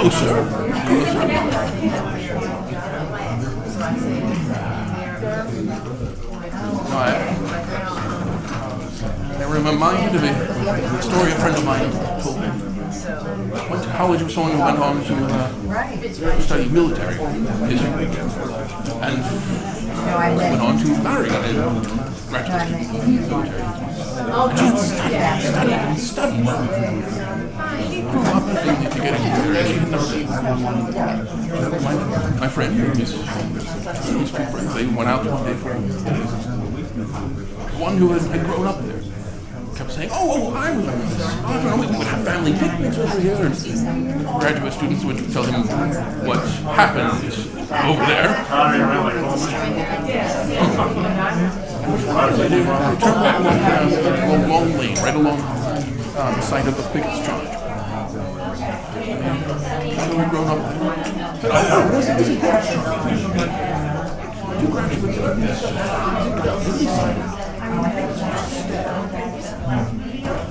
No, sir. No, sir. No, I reminded of a story a friend of mine told me. Went to college with someone who went on to study military history and went on to marry a graduate student in the military. And she studied. She grew up to get into she had never been. My friend, his two friends, they went out one day for one who had grown up there. Kept saying, I remember this. I don't know, we would have family picnics over here. And graduate students would tell him what happened over there. And finally, they turned up along long lane, right along the site of the pickets charge. So we'd grown up there. Said, this is two graduates of this.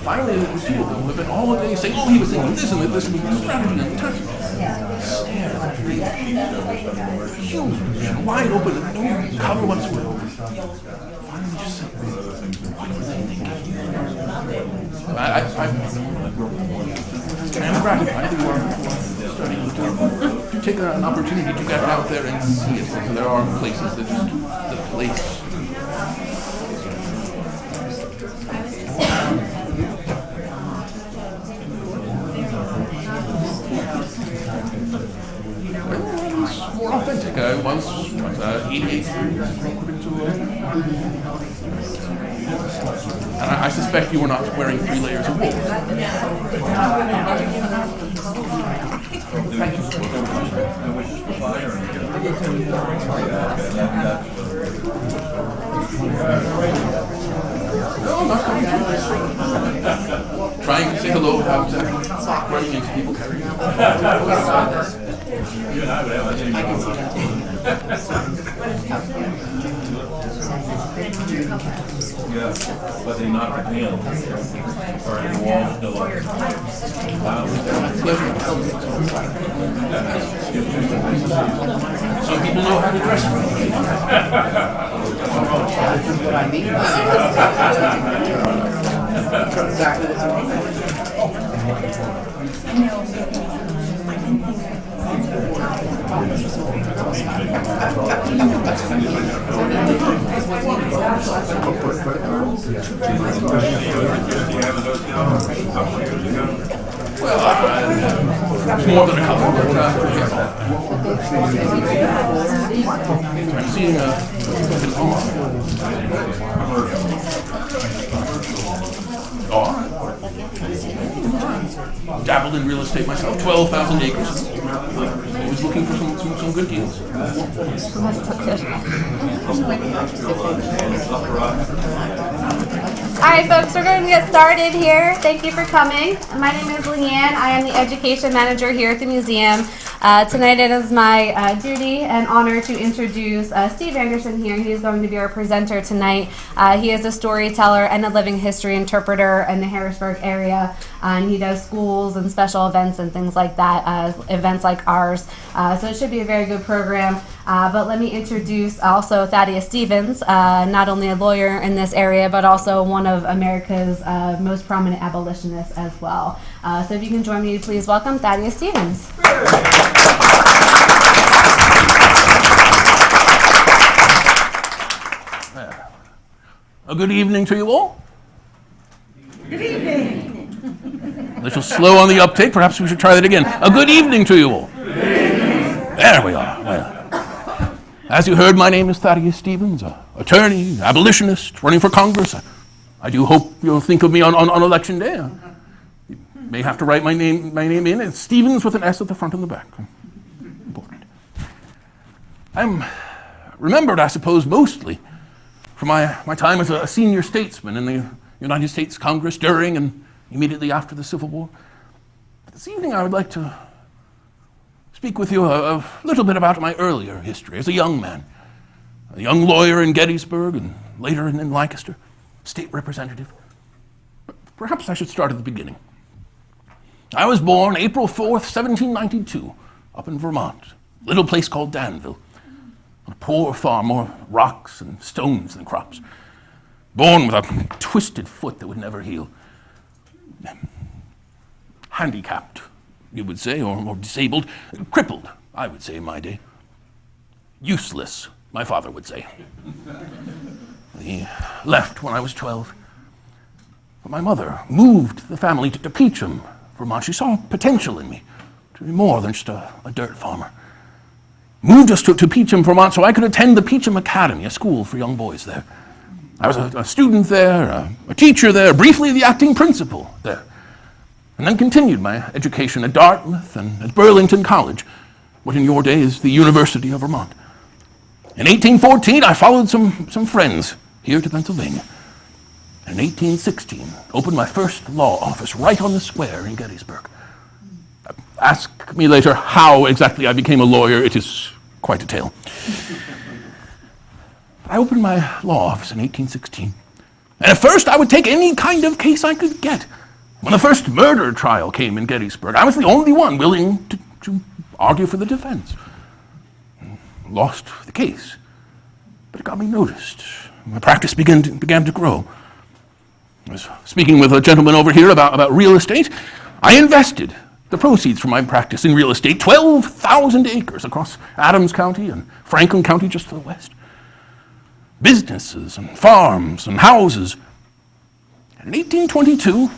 Finally, the two of them have been all day saying, he was thinking this and this and strategy and tactics. Stared at that huge and wide open, no cover whatsoever. Finally, just said, what were they thinking? I am gratified that you are starting to take an opportunity to get out there and see it. So there are places that just the place. More authentic. I was 88 according to and I suspect you were not wearing 3 layers of wool. Thank you. No, I'm not coming through. Trying to say hello without running into people carrying it. But they knocked the pan or in the wall still up. Some people know how to dress. What I mean It's more than a couple, but I'm seeing dabbled in real estate myself, 12,000 acres. Always looking for some good deals. All right, folks, we're going to get started here. Thank you for coming. My name is Leanne. I am the education manager here at the museum. Tonight it is my duty and honor to introduce Steve Anderson here. He is going to be our presenter tonight. He is a storyteller and a living history interpreter in the Harrisburg area. And he does schools and special events and things like that, events like ours. So it should be a very good program. But let me introduce also Thaddeus Stevens, not only a lawyer in this area, but also one of America's most prominent abolitionists as well. So if you can join me, please welcome Thaddeus Stevens. A good evening to you all. Good evening. A little slow on the uptake. Perhaps we should try that again. A good evening to you all. There we are. Well, as you heard, my name is Thaddeus Stevens, attorney, abolitionist, running for Congress. I do hope you'll think of me on election day. You may have to write my name in. It's Stevens with an S at the front and the back. Important. I'm remembered, I suppose, mostly for my time as a senior statesman in the United States Congress during and immediately after the Civil War. But this evening I would like to speak with you a little bit about my earlier history as a young man, a young lawyer in Gettysburg and later in Lancaster, state representative. But perhaps I should start at the beginning. I was born April 4th, 1792, up in Vermont, a little place called Danville. A poor farm, more rocks and stones than crops. Born with a twisted foot that would never heal. Handicapped, you would say, or disabled. Crippled, I would say in my day. Useless, my father would say. He left when I was 12. But my mother moved the family to Peacham, Vermont. She saw potential in me to be more than just a dirt farmer. Moved us to Peacham, Vermont, so I could attend the Peacham Academy, a school for young boys there. I was a student there, a teacher there, briefly the acting principal there. And then continued my education at Dartmouth and at Burlington College, what in your day is the University of Vermont. In 1814, I followed some friends here to Pennsylvania. In 1816, opened my first law office right on the square in Gettysburg. Ask me later how exactly I became a lawyer. It is quite a tale. I opened my law office in 1816. And at first, I would take any kind of case I could get. When the first murder trial came in Gettysburg, I was the only one willing to argue for the defense. Lost the case, but it got me noticed. My practice began to grow. I was speaking with a gentleman over here about real estate. I invested the proceeds from my practice in real estate, 12,000 acres across Adams County and Franklin County just to the west. Businesses and farms and houses. And in 1822,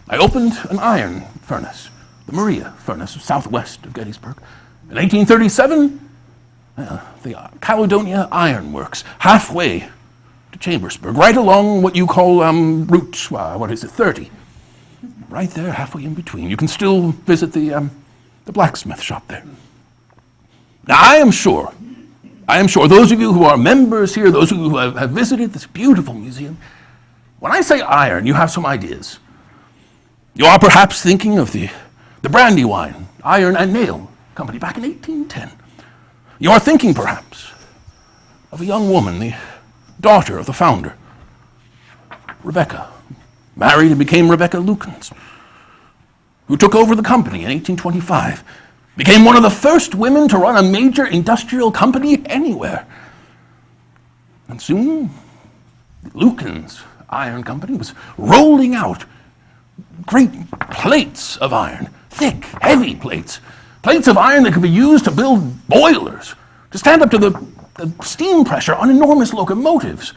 I opened an iron furnace, the Maria furnace, southwest of Gettysburg. In 1837, the Caledonia Iron Works, halfway to Chambersburg, right along what you call Route, 30. Right there, halfway in between. You can still visit the blacksmith shop there. Now, I am sure, those of you who are members here, those of you who have visited this beautiful museum, when I say iron, you have some ideas. You are perhaps thinking of the Brandywine Iron and Nail Company back in 1810. You are thinking, perhaps, of a young woman, the daughter of the founder, Rebecca, married and became Rebecca Lukens, who took over the company in 1825, became one of the first women to run a major industrial company anywhere. And soon, the Lukens Iron Company was rolling out great plates of iron, thick, heavy plates of iron that could be used to build boilers, to stand up to the steam pressure on enormous locomotives.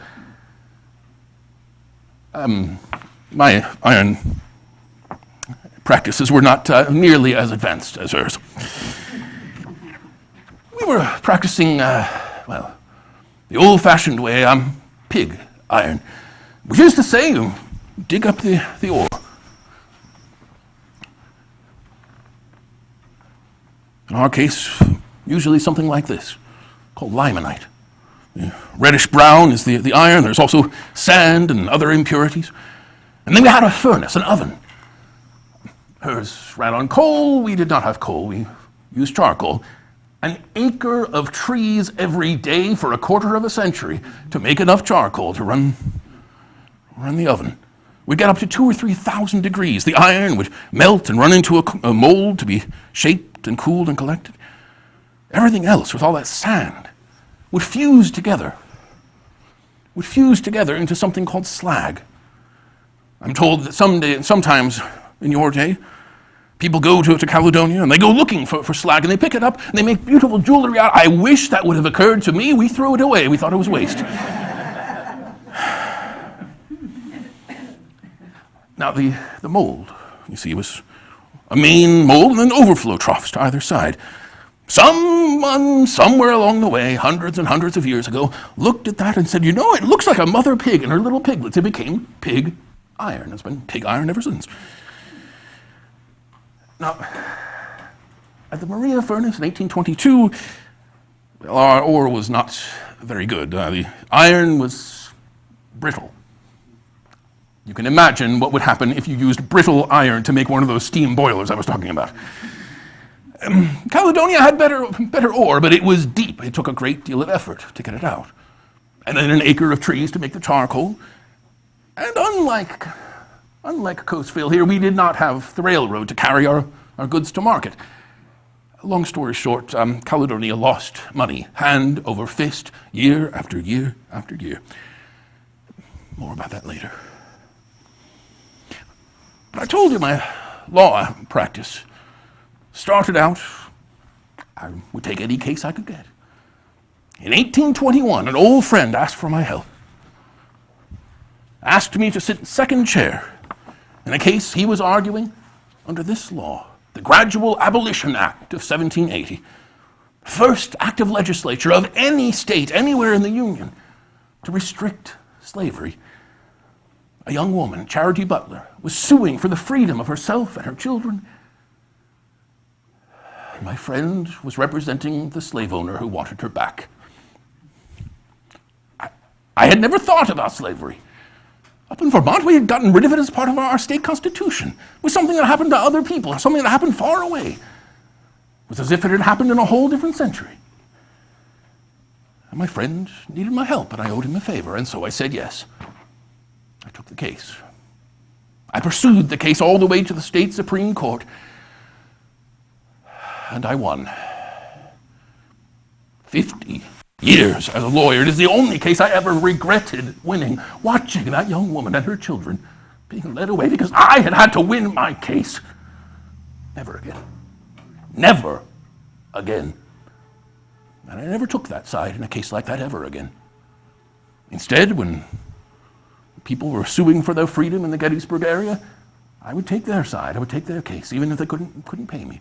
My iron practices were not nearly as advanced as hers. We were practicing, the old-fashioned way, pig iron, which is to say, you dig up the ore. In our case, usually something like this, called limonite. Reddish brown is the iron. There's also sand and other impurities. And then we had a furnace, an oven. Hers ran on coal. We did not have coal. We used charcoal. An acre of trees every day for a quarter of a century to make enough charcoal to run the oven. We'd get up to 2,000 or 3,000 degrees. The iron would melt and run into a mold to be shaped and cooled and collected. Everything else, with all that sand, would fuse together into something called slag. I'm told that sometimes in your day, people go to Caledonia and they go looking for slag and they pick it up and they make beautiful jewelry out. I wish that would have occurred to me. We threw it away. We thought it was waste. Now, the mold, you see, was a main mold and then overflow troughs to either side. Someone, somewhere along the way, hundreds and hundreds of years ago, looked at that and said, it looks like a mother pig and her little piglets. It became pig iron. It's been pig iron ever since. Now, at the Maria furnace in 1822, our ore was not very good. The iron was brittle. You can imagine what would happen if you used brittle iron to make one of those steam boilers I was talking about. Caledonia had better ore, but it was deep. It took a great deal of effort to get it out. And then an acre of trees to make the charcoal. And unlike Unlike Coatesville here, we did not have the railroad to carry our goods to market. Long story short, Caledonia lost money, hand over fist, year after year after year. More about that later. But I told you my law practice started out, I would take any case I could get. In 1821, an old friend asked for my help. Asked me to sit second chair in a case he was arguing under this law, the Gradual Abolition Act of 1780, first act of legislature of any state anywhere in the Union to restrict slavery. A young woman, Charity Butler, was suing for the freedom of herself and her children. My friend was representing the slave owner who wanted her back. I had never thought about slavery. Up in Vermont, we had gotten rid of it as part of our state constitution. It was something that happened to other people, something that happened far away. It was as if it had happened in a whole different century. And my friend needed my help, and I owed him a favor, and so I said yes. I took the case. I pursued the case all the way to the state Supreme Court, and I won. 50 years as a lawyer. It is the only case I ever regretted winning, watching that young woman and her children being led away because I had to win my case. Never again. Never again. And I never took that side in a case like that ever again. Instead, when people were suing for their freedom in the Gettysburg area, I would take their side. I would take their case, even if they couldn't pay me.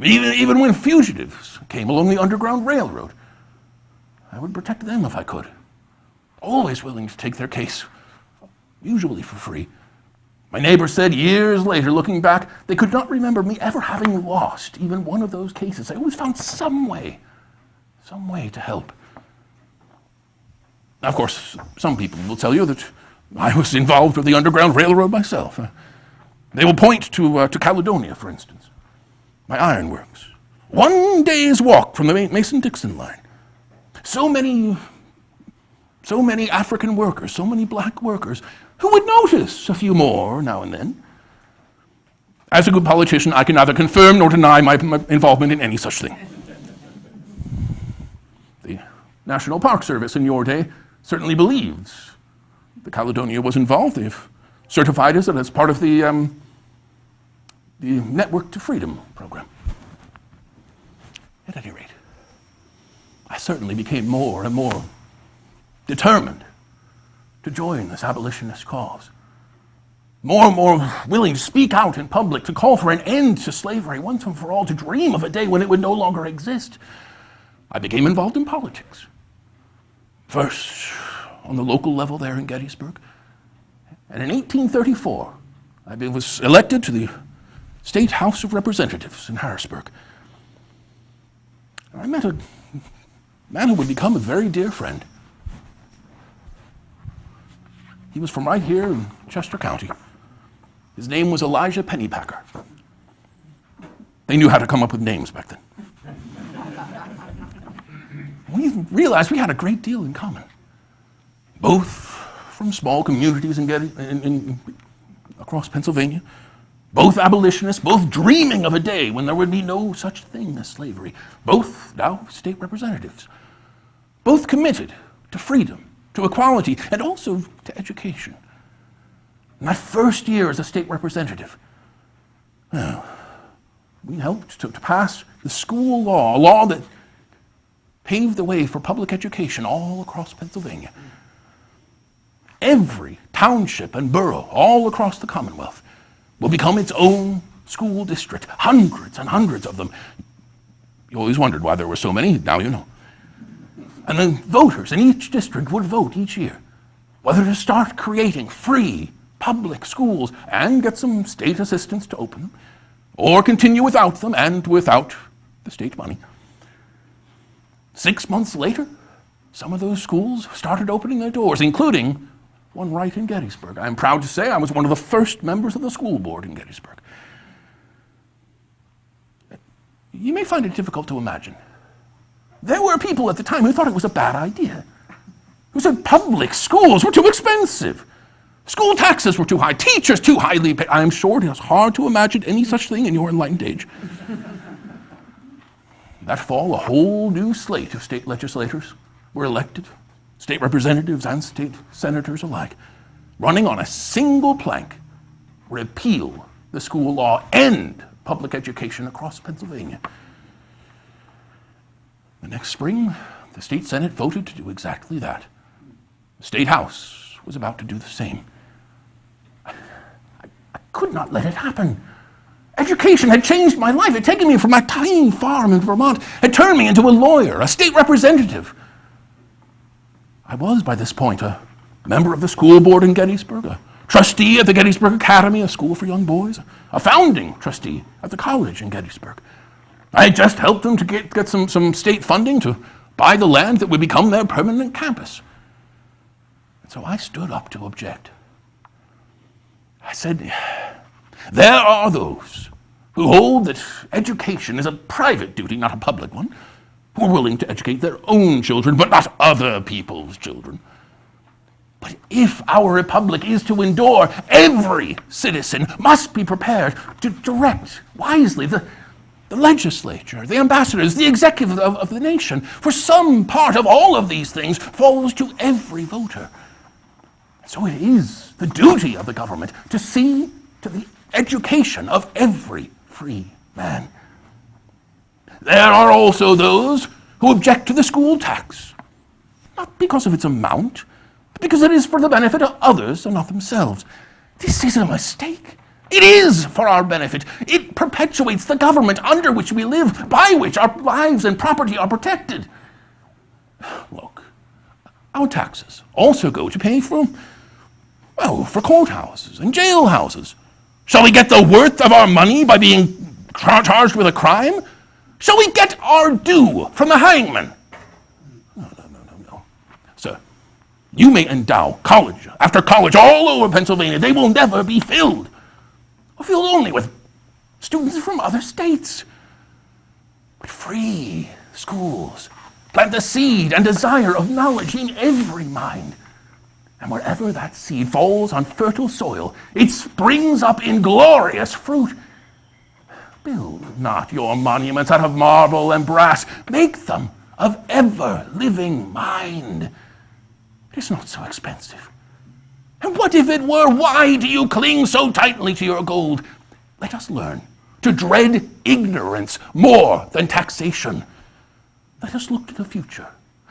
Even when fugitives came along the Underground Railroad, I would protect them if I could. Always willing to take their case, usually for free. My neighbor said years later, looking back, they could not remember me ever having lost even one of those cases. I always found some way to help. Now, of course, some people will tell you that I was involved with the Underground Railroad myself. They will point to Caledonia, for instance, my ironworks. 1 day's walk from the Mason-Dixon line. So many African workers, so many black workers, who would notice a few more now and then. As a good politician, I can neither confirm nor deny my involvement in any such thing. The National Park Service in your day certainly believes that Caledonia was involved. They've certified us as part of the Network to Freedom program. At any rate, I certainly became more and more determined to join this abolitionist cause. More and more willing to speak out in public, to call for an end to slavery once and for all, to dream of a day when it would no longer exist. I became involved in politics. First, on the local level there in Gettysburg. And in 1834, I was elected to the State House of Representatives in Harrisburg. I met a man who would become a very dear friend. He was from right here in Chester County. His name was Elijah Pennypacker. They knew how to come up with names back then. We realized we had a great deal in common. Both from small communities across Pennsylvania. Both abolitionists, both dreaming of a day when there would be no such thing as slavery. Both now state representatives. Both committed to freedom, to equality, and also to education. In my first year as a state representative, we helped to pass the school law, a law that paved the way for public education all across Pennsylvania. Every township and borough all across the Commonwealth will become its own school district, hundreds and hundreds of them. You always wondered why there were so many, now you know. And then voters in each district would vote each year whether to start creating free public schools and get some state assistance to open them, or continue without them and without the state money. 6 months later, some of those schools started opening their doors, including one right in Gettysburg. I'm proud to say I was one of the first members of the school board in Gettysburg. You may find it difficult to imagine. There were people at the time who thought it was a bad idea, who said public schools were too expensive. School taxes were too high, teachers too highly paid. I am sure it is hard to imagine any such thing in your enlightened age. That fall, a whole new slate of state legislators were elected, state representatives and state senators alike, running on a single plank: repeal the school law, end public education across Pennsylvania. The next spring, the state Senate voted to do exactly that. The state House was about to do the same. I could not let it happen. Education had changed my life. It had taken me from my tiny farm in Vermont, had turned me into a lawyer, a state representative. I was, by this point, a member of the school board in Gettysburg, a trustee at the Gettysburg Academy, a school for young boys, a founding trustee at the college in Gettysburg. I had just helped them to get some state funding to buy the land that would become their permanent campus. And so I stood up to object. I said, there are those who hold that education is a private duty, not a public one, who are willing to educate their own children, but not other people's children. But if our republic is to endure, every citizen must be prepared to direct wisely the legislature, the ambassadors, the executive of the nation. For some part of all of these things falls to every voter. So it is the duty of the government to see to the education of every free man. There are also those who object to the school tax, not because of its amount, but because it is for the benefit of others and not themselves. This is a mistake. It is for our benefit. It perpetuates the government under which we live, by which our lives and property are protected. Look, our taxes also go to pay for courthouses and jailhouses. Shall we get the worth of our money by being charged with a crime? Shall we get our due from the hangman? No. Sir, you may endow college after college all over Pennsylvania. They will never be filled. Or filled only with students from other states. But free schools plant the seed and desire of knowledge in every mind. And wherever that seed falls on fertile soil, it springs up in glorious fruit. Build not your monuments out of marble and brass. Make them of ever-living mind. It is not so expensive. And what if it were? Why do you cling so tightly to your gold? Let us learn to dread ignorance more than taxation. Let us look to the future,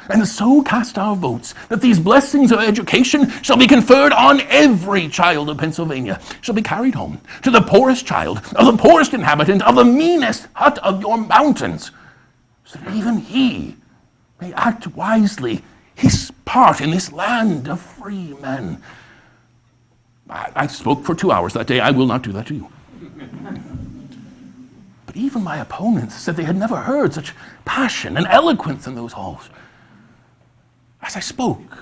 and so cast our votes that these blessings of education shall be conferred on every child of Pennsylvania, shall be carried home to the poorest child, of the poorest inhabitant, of the meanest hut of your mountains, so that even he may act wisely his part in this land of free men. I spoke for 2 hours that day. I will not do that to you. But even my opponents said they had never heard such passion and eloquence in those halls. As I spoke,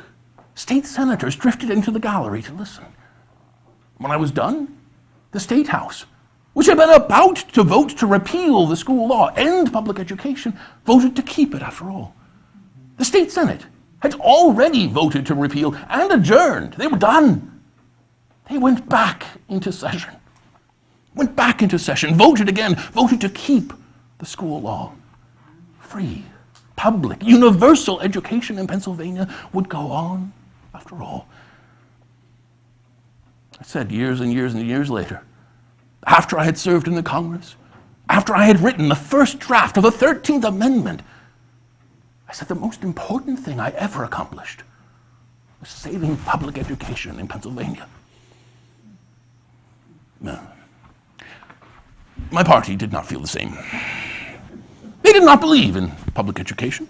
state senators drifted into the gallery to listen. When I was done, the State House, which had been about to vote to repeal the school law, end public education, voted to keep it after all. The state Senate had already voted to repeal and adjourned. They were done. They went back into session. Voted again, voted to keep the school law. Free, public, universal education in Pennsylvania would go on after all. I said years and years and years later, after I had served in the Congress, after I had written the first draft of the 13th Amendment, I said the most important thing I ever accomplished was saving public education in Pennsylvania. No. My party did not feel the same. They did not believe in public education.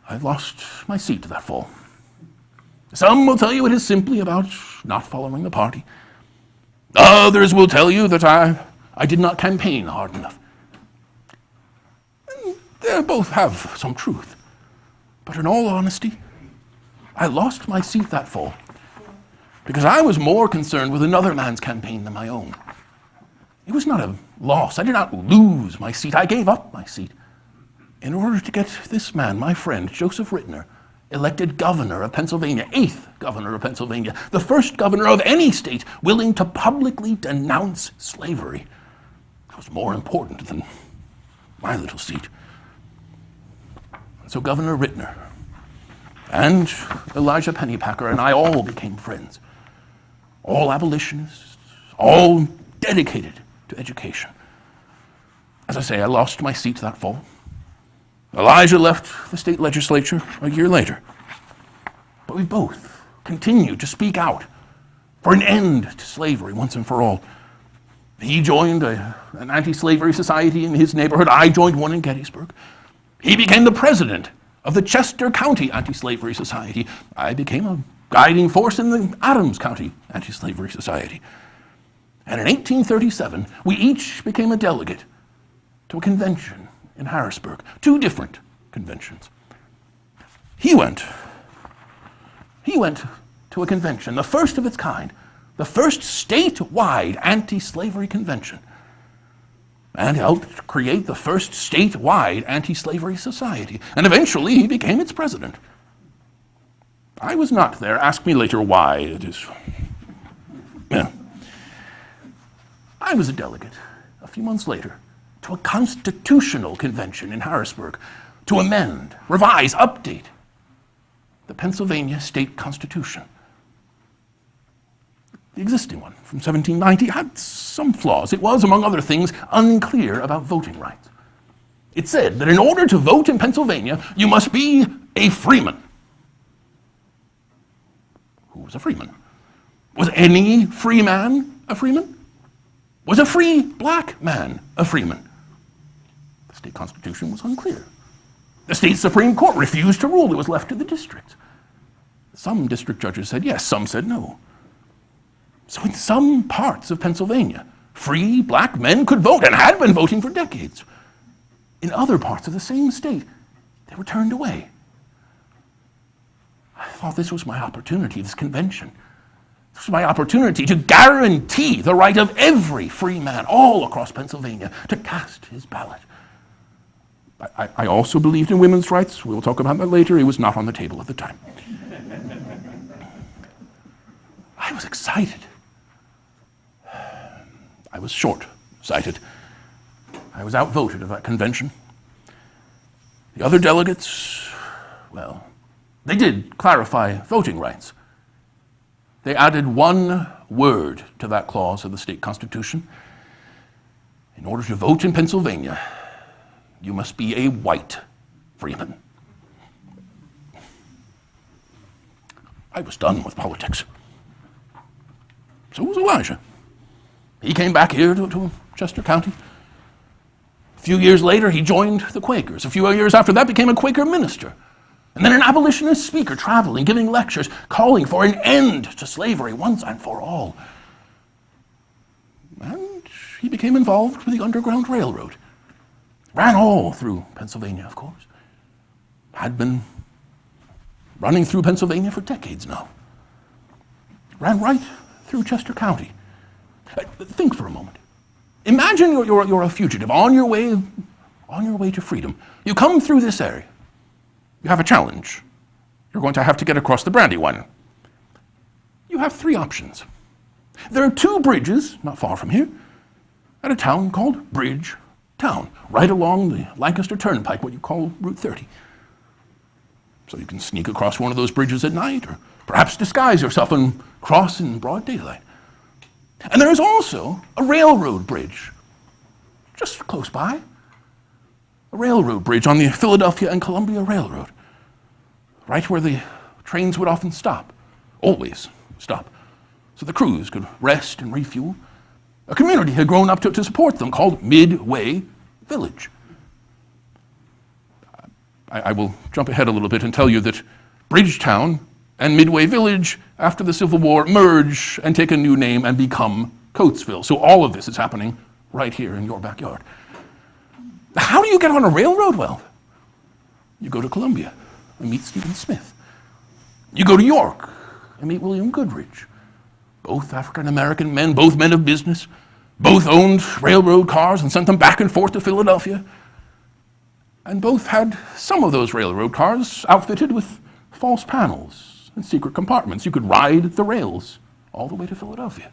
I lost my seat that fall. Some will tell you it is simply about not following the party. Others will tell you that I did not campaign hard enough. They both have some truth. But in all honesty, I lost my seat that fall because I was more concerned with another man's campaign than my own. It was not a loss. I did not lose my seat. I gave up my seat in order to get this man, my friend, Joseph Rittner, elected governor of Pennsylvania, 8th governor of Pennsylvania, the first governor of any state willing to publicly denounce slavery. That was more important than my little seat. So Governor Rittner and Elijah Pennypacker and I all became friends, all abolitionists, all dedicated to education. As I say, I lost my seat that fall. Elijah left the state legislature a year later. But we both continued to speak out for an end to slavery once and for all. He joined an anti-slavery society in his neighborhood. I joined one in Gettysburg. He became the president of the Chester County Anti-Slavery Society. I became a guiding force in the Adams County Anti-Slavery Society. And in 1837, we each became a delegate to a convention in Harrisburg, 2 different conventions. He went to a convention, the first of its kind, the first statewide anti-slavery convention, and helped create the first statewide anti-slavery society. And eventually he became its president. I was not there. Ask me later why it is. Yeah. I was a delegate a few months later to a constitutional convention in Harrisburg to amend, revise, update the Pennsylvania state constitution. The existing one from 1790 had some flaws. It was, among other things, unclear about voting rights. It said that in order to vote in Pennsylvania, you must be a freeman. Who was a freeman? Was any free man a freeman? Was a free black man a freeman? The state constitution was unclear. The state Supreme Court refused to rule. It was left to the districts. Some district judges said yes, some said no. So in some parts of Pennsylvania, free black men could vote and had been voting for decades. In other parts of the same state, they were turned away. I thought this was my opportunity, this convention. This was my opportunity to guarantee the right of every free man all across Pennsylvania to cast his ballot. I also believed in women's rights. We'll talk about that later. It was not on the table at the time. I was excited. I was short-sighted. I was outvoted at that convention. The other delegates, well, they did clarify voting rights. They added one word to that clause of the state constitution. In order to vote in Pennsylvania, you must be a white freeman. I was done with politics. So was Elijah. He came back here to Chester County. A few years later, he joined the Quakers. A few years after that, became a Quaker minister. And then an abolitionist speaker, traveling, giving lectures, calling for an end to slavery once and for all. And he became involved with the Underground Railroad. Ran all through Pennsylvania, of course. Had been running through Pennsylvania for decades now. Ran right through Chester County. Think for a moment. Imagine you're a fugitive on your way to freedom. You come through this area. You have a challenge. You're going to have to get across the Brandywine. You have 3 options. There are 2 bridges not far from here at a town called Bridge Town, right along the Lancaster Turnpike, what you call Route 30. So you can sneak across one of those bridges at night, or perhaps disguise yourself and cross in broad daylight. And there is also a railroad bridge just close by. A railroad bridge on the Philadelphia and Columbia Railroad, right where the trains would often stop, always stop, so the crews could rest and refuel. A community had grown up to support them called Midway Village. I will jump ahead a little bit and tell you that Bridgetown and Midway Village, after the Civil War, merge and take a new name and become Coatesville. So all of this is happening right here in your backyard. How do you get on a railroad? Well, you go to Columbia and meet Stephen Smith. You go to York and meet William Goodrich. Both African-American men, both men of business, both owned railroad cars and sent them back and forth to Philadelphia. And both had some of those railroad cars outfitted with false panels and secret compartments. You could ride the rails all the way to Philadelphia.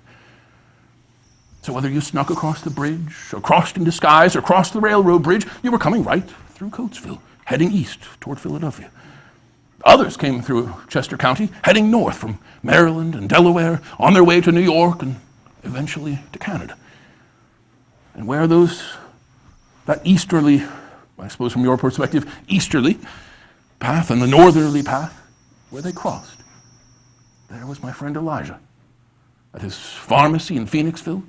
So whether you snuck across the bridge, or crossed in disguise, or crossed the railroad bridge, you were coming right through Coatesville, heading east toward Philadelphia. Others came through Chester County, heading north from Maryland and Delaware, on their way to New York and eventually to Canada. And where that easterly, I suppose from your perspective, easterly path and the northerly path, where they crossed, there was my friend Elijah at his pharmacy in Phoenixville,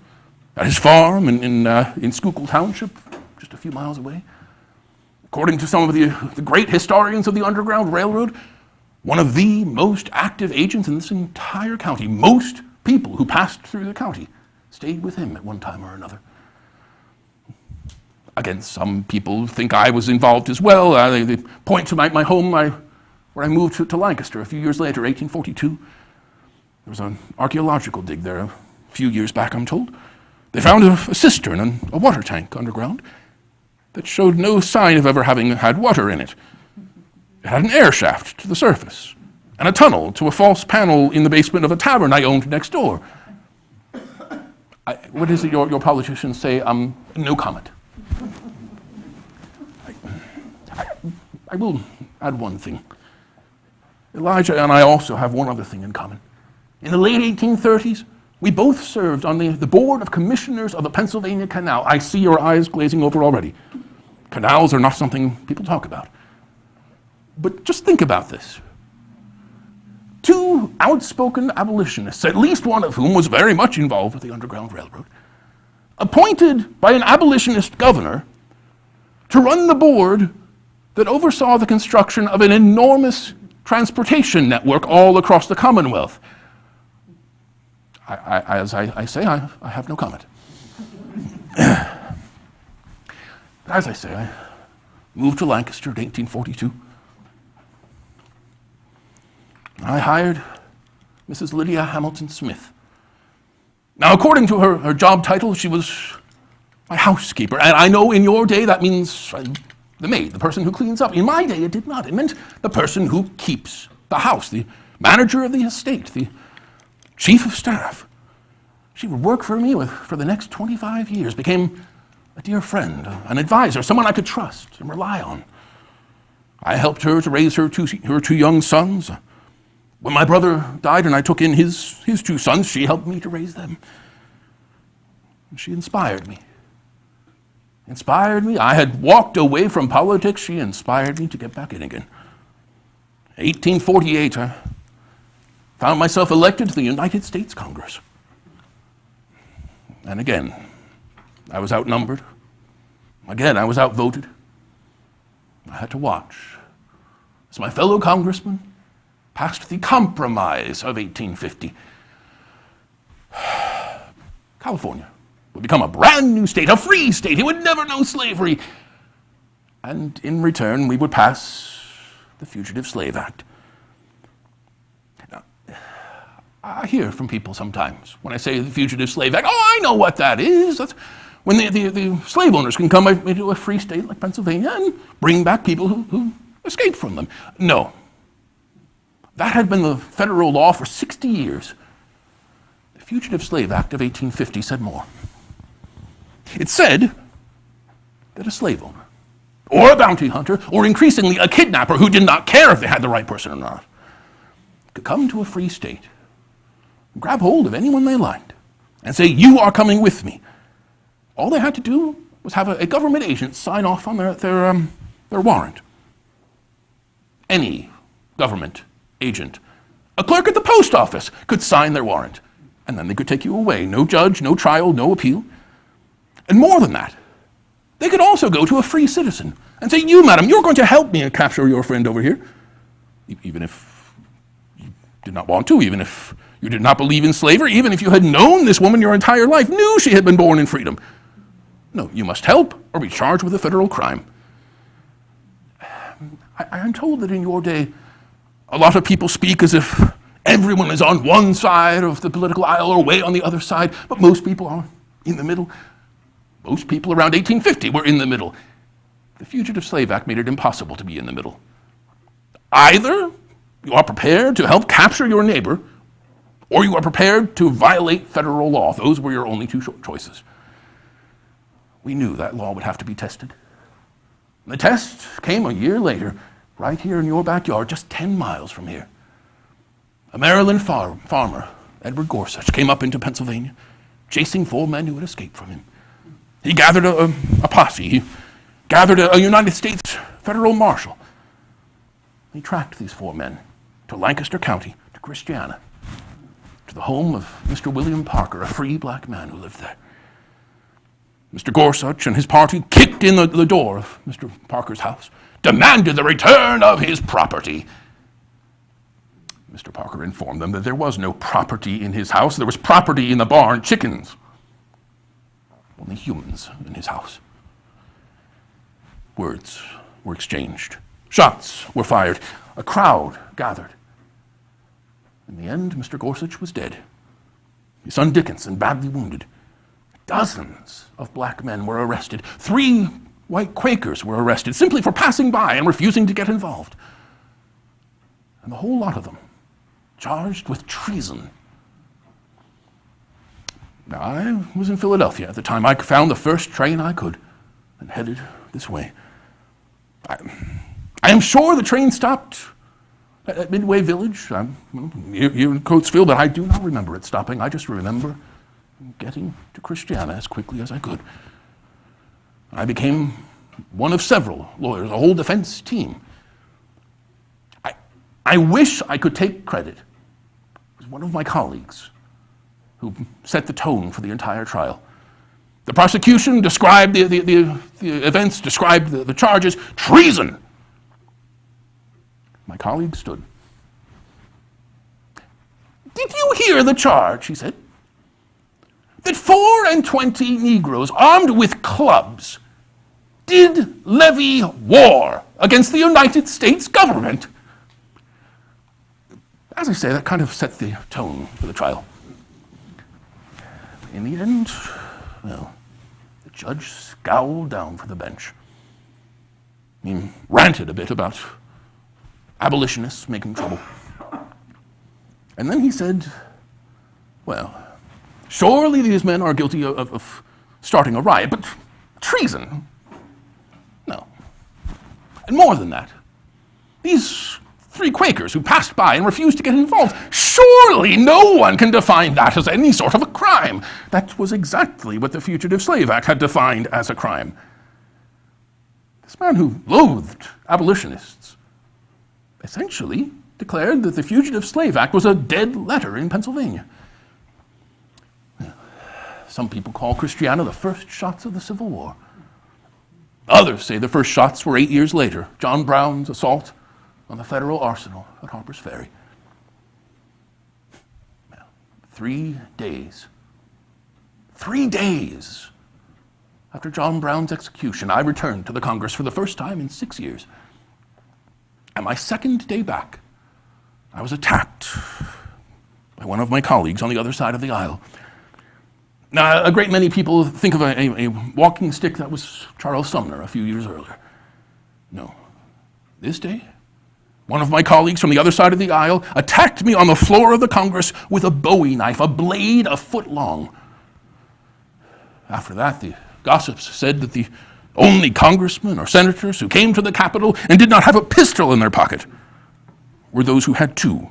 at his farm in Schuylkill Township, just a few miles away. According to some of the great historians of the Underground Railroad, one of the most active agents in this entire county. Most people who passed through the county stayed with him at one time or another. Again, some people think I was involved as well. They point to my home where I moved to Lancaster a few years later, 1842. There was an archaeological dig there a few years back, I'm told. They found a cistern and a water tank underground that showed no sign of ever having had water in it. It had an air shaft to the surface and a tunnel to a false panel in the basement of a tavern I owned next door. What is it your politicians say? No comment. I will add one thing. Elijah and I also have one other thing in common. In the late 1830s, we both served on the Board of Commissioners of the Pennsylvania Canal. I see your eyes glazing over already. Canals are not something people talk about. But just think about this. Two outspoken abolitionists, at least one of whom was very much involved with the Underground Railroad, appointed by an abolitionist governor to run the board that oversaw the construction of an enormous transportation network all across the Commonwealth. As I say, I have no comment. As I say, I moved to Lancaster in 1842. I hired Mrs. Lydia Hamilton Smith. Now, according to her job title, she was my housekeeper. And I know in your day that means the maid, the person who cleans up. In my day, it did not. It meant the person who keeps the house, the manager of the estate, the chief of staff. She would work for me for the next 25 years, became a dear friend, an advisor, someone I could trust and rely on. I helped her to raise her two young sons. When my brother died and I took in his two sons, she helped me to raise them. She inspired me. I had walked away from politics. She inspired me to get back in again. 1848, I found myself elected to the United States Congress. And again, I was outnumbered. Again, I was outvoted. I had to watch as my fellow congressman passed the Compromise of 1850. California would become a brand new state, a free state. It would never know slavery. And in return, we would pass the Fugitive Slave Act. Now, I hear from people sometimes when I say the Fugitive Slave Act, oh, I know what that is. That's when the slave owners can come into a free state like Pennsylvania and bring back people who escaped from them. No. That had been the federal law for 60 years. The Fugitive Slave Act of 1850 said more. It said that a slave owner, or a bounty hunter, or increasingly a kidnapper who did not care if they had the right person or not, could come to a free state, grab hold of anyone they liked, and say, you are coming with me. All they had to do was have a government agent sign off on their warrant. Any government agent. A clerk at the post office could sign their warrant, and then they could take you away. No judge, no trial, no appeal. And more than that, they could also go to a free citizen and say, you, madam, you're going to help me capture your friend over here. Even if you did not want to, even if you did not believe in slavery, even if you had known this woman your entire life, knew she had been born in freedom. No, you must help or be charged with a federal crime. I am told that in your day, a lot of people speak as if everyone is on one side of the political aisle or way on the other side, but most people are in the middle. Most people around 1850 were in the middle. The Fugitive Slave Act made it impossible to be in the middle. Either You are prepared to help capture your neighbor, or you are prepared to violate federal law. Those were your only two choices. We knew that law would have to be tested. The test came a year later, right here in your backyard, just 10 miles from here. A Maryland farmer, Edward Gorsuch, came up into Pennsylvania, chasing 4 men who had escaped from him. He gathered a posse. He gathered a United States federal marshal. He tracked these 4 men to Lancaster County, to Christiana, to the home of Mr. William Parker, a free black man who lived there. Mr. Gorsuch and his party kicked in the door of Mr. Parker's house, demanded the return of his property. Mr. Parker informed them that there was no property in his house. There was property in the barn, chickens. Only humans in his house. Words were exchanged. Shots were fired. A crowd gathered. In the end, Mr. Gorsuch was dead. His son Dickinson badly wounded. Dozens of black men were arrested. 3 white Quakers were arrested simply for passing by and refusing to get involved. And the whole lot of them charged with treason. Now, I was in Philadelphia at the time. I found the first train I could and headed this way. I am sure the train stopped at Midway Village. I'm here in Coatesville, but I do not remember it stopping. I just remember getting to Christiana as quickly as I could. I became one of several lawyers, a whole defense team. I wish I could take credit. It was one of my colleagues who set the tone for the entire trial. The prosecution described the events, described the charges, treason. My colleague stood. "Did you hear the charge?" he said. "That 24 Negroes armed with clubs did levy war against the United States government." As I say, that kind of set the tone for the trial. In the end, well, the judge scowled down from the bench. He ranted a bit about abolitionists making trouble. And then he said, well, surely these men are guilty of starting a riot, but treason? No. And more than that, these 3 Quakers who passed by and refused to get involved, surely no one can define that as any sort of a crime. That was exactly what the Fugitive Slave Act had defined as a crime. This man who loathed abolitionists essentially declared that the Fugitive Slave Act was a dead letter in Pennsylvania. Some people call Christiana the first shots of the Civil War. Others say the first shots were 8 years later, John Brown's assault on the federal arsenal at Harper's Ferry. Now, 3 days after John Brown's execution, I returned to the Congress for the first time in 6 years. And my second day back, I was attacked by one of my colleagues on the other side of the aisle. Now, a great many people think of a walking stick that was Charles Sumner a few years earlier. No. This day, one of my colleagues from the other side of the aisle attacked me on the floor of the Congress with a Bowie knife, a blade a foot long. After that, the gossips said that the only congressmen or senators who came to the Capitol and did not have a pistol in their pocket were those who had 2.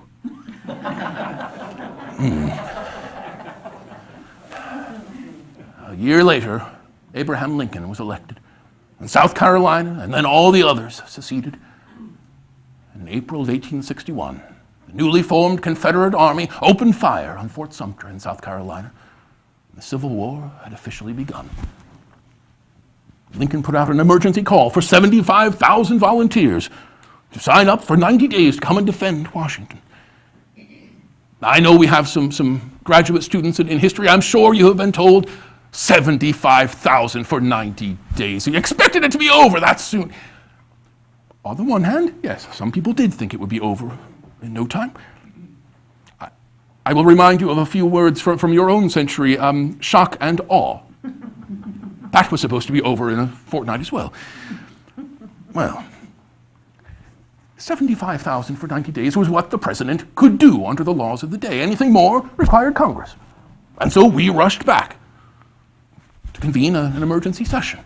A year later, Abraham Lincoln was elected, and South Carolina, and then all the others seceded. In April of 1861, the newly formed Confederate Army opened fire on Fort Sumter in South Carolina. The Civil War had officially begun. Lincoln put out an emergency call for 75,000 volunteers to sign up for 90 days to come and defend Washington. I know we have some graduate students in history. I'm sure you have been told 75,000 for 90 days. You expected it to be over that soon. On the one hand, yes, some people did think it would be over in no time. I will remind you of a few words from your own century, shock and awe. That was supposed to be over in a fortnight as well. Well, 75,000 for 90 days was what the president could do under the laws of the day. Anything more required Congress. And so we rushed back to convene an emergency session.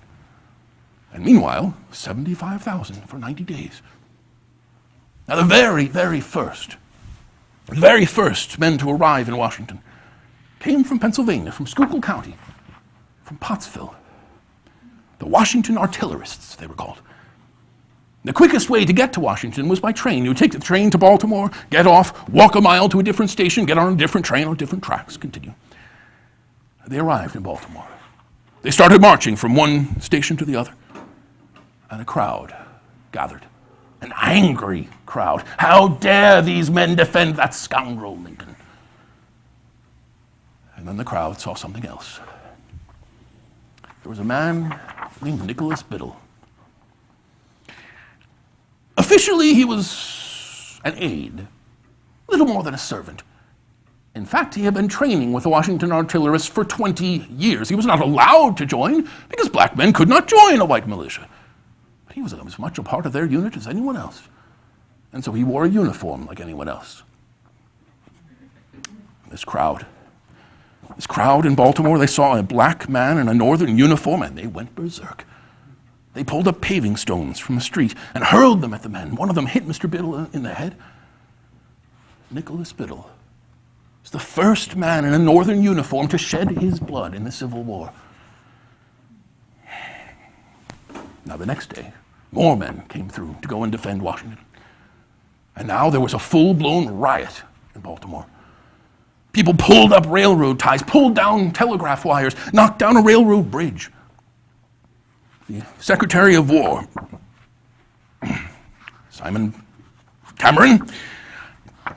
And meanwhile, 75,000 for 90 days. Now the very first men to arrive in Washington came from Pennsylvania, from Schuylkill County, from Pottsville. The Washington Artillerists, they were called. The quickest way to get to Washington was by train. You would take the train to Baltimore, get off, walk a mile to a different station, get on a different train on different tracks, continue. They arrived in Baltimore. They started marching from one station to the other, and a crowd gathered. An angry crowd. How dare these men defend that scoundrel Lincoln? And then the crowd saw something else. There was a man named Nicholas Biddle. Officially, he was an aide, little more than a servant. In fact, he had been training with the Washington Artillerists for 20 years. He was not allowed to join because black men could not join a white militia. But he was as much a part of their unit as anyone else. And so he wore a uniform like anyone else. This crowd in Baltimore, they saw a black man in a northern uniform and they went berserk. They pulled up paving stones from the street and hurled them at the men. One of them hit Mr. Biddle in the head. Nicholas Biddle was the first man in a northern uniform to shed his blood in the Civil War. Now the next day, more men came through to go and defend Washington. And now there was a full-blown riot in Baltimore. People pulled up railroad ties, pulled down telegraph wires, knocked down a railroad bridge. The Secretary of War, Simon Cameron,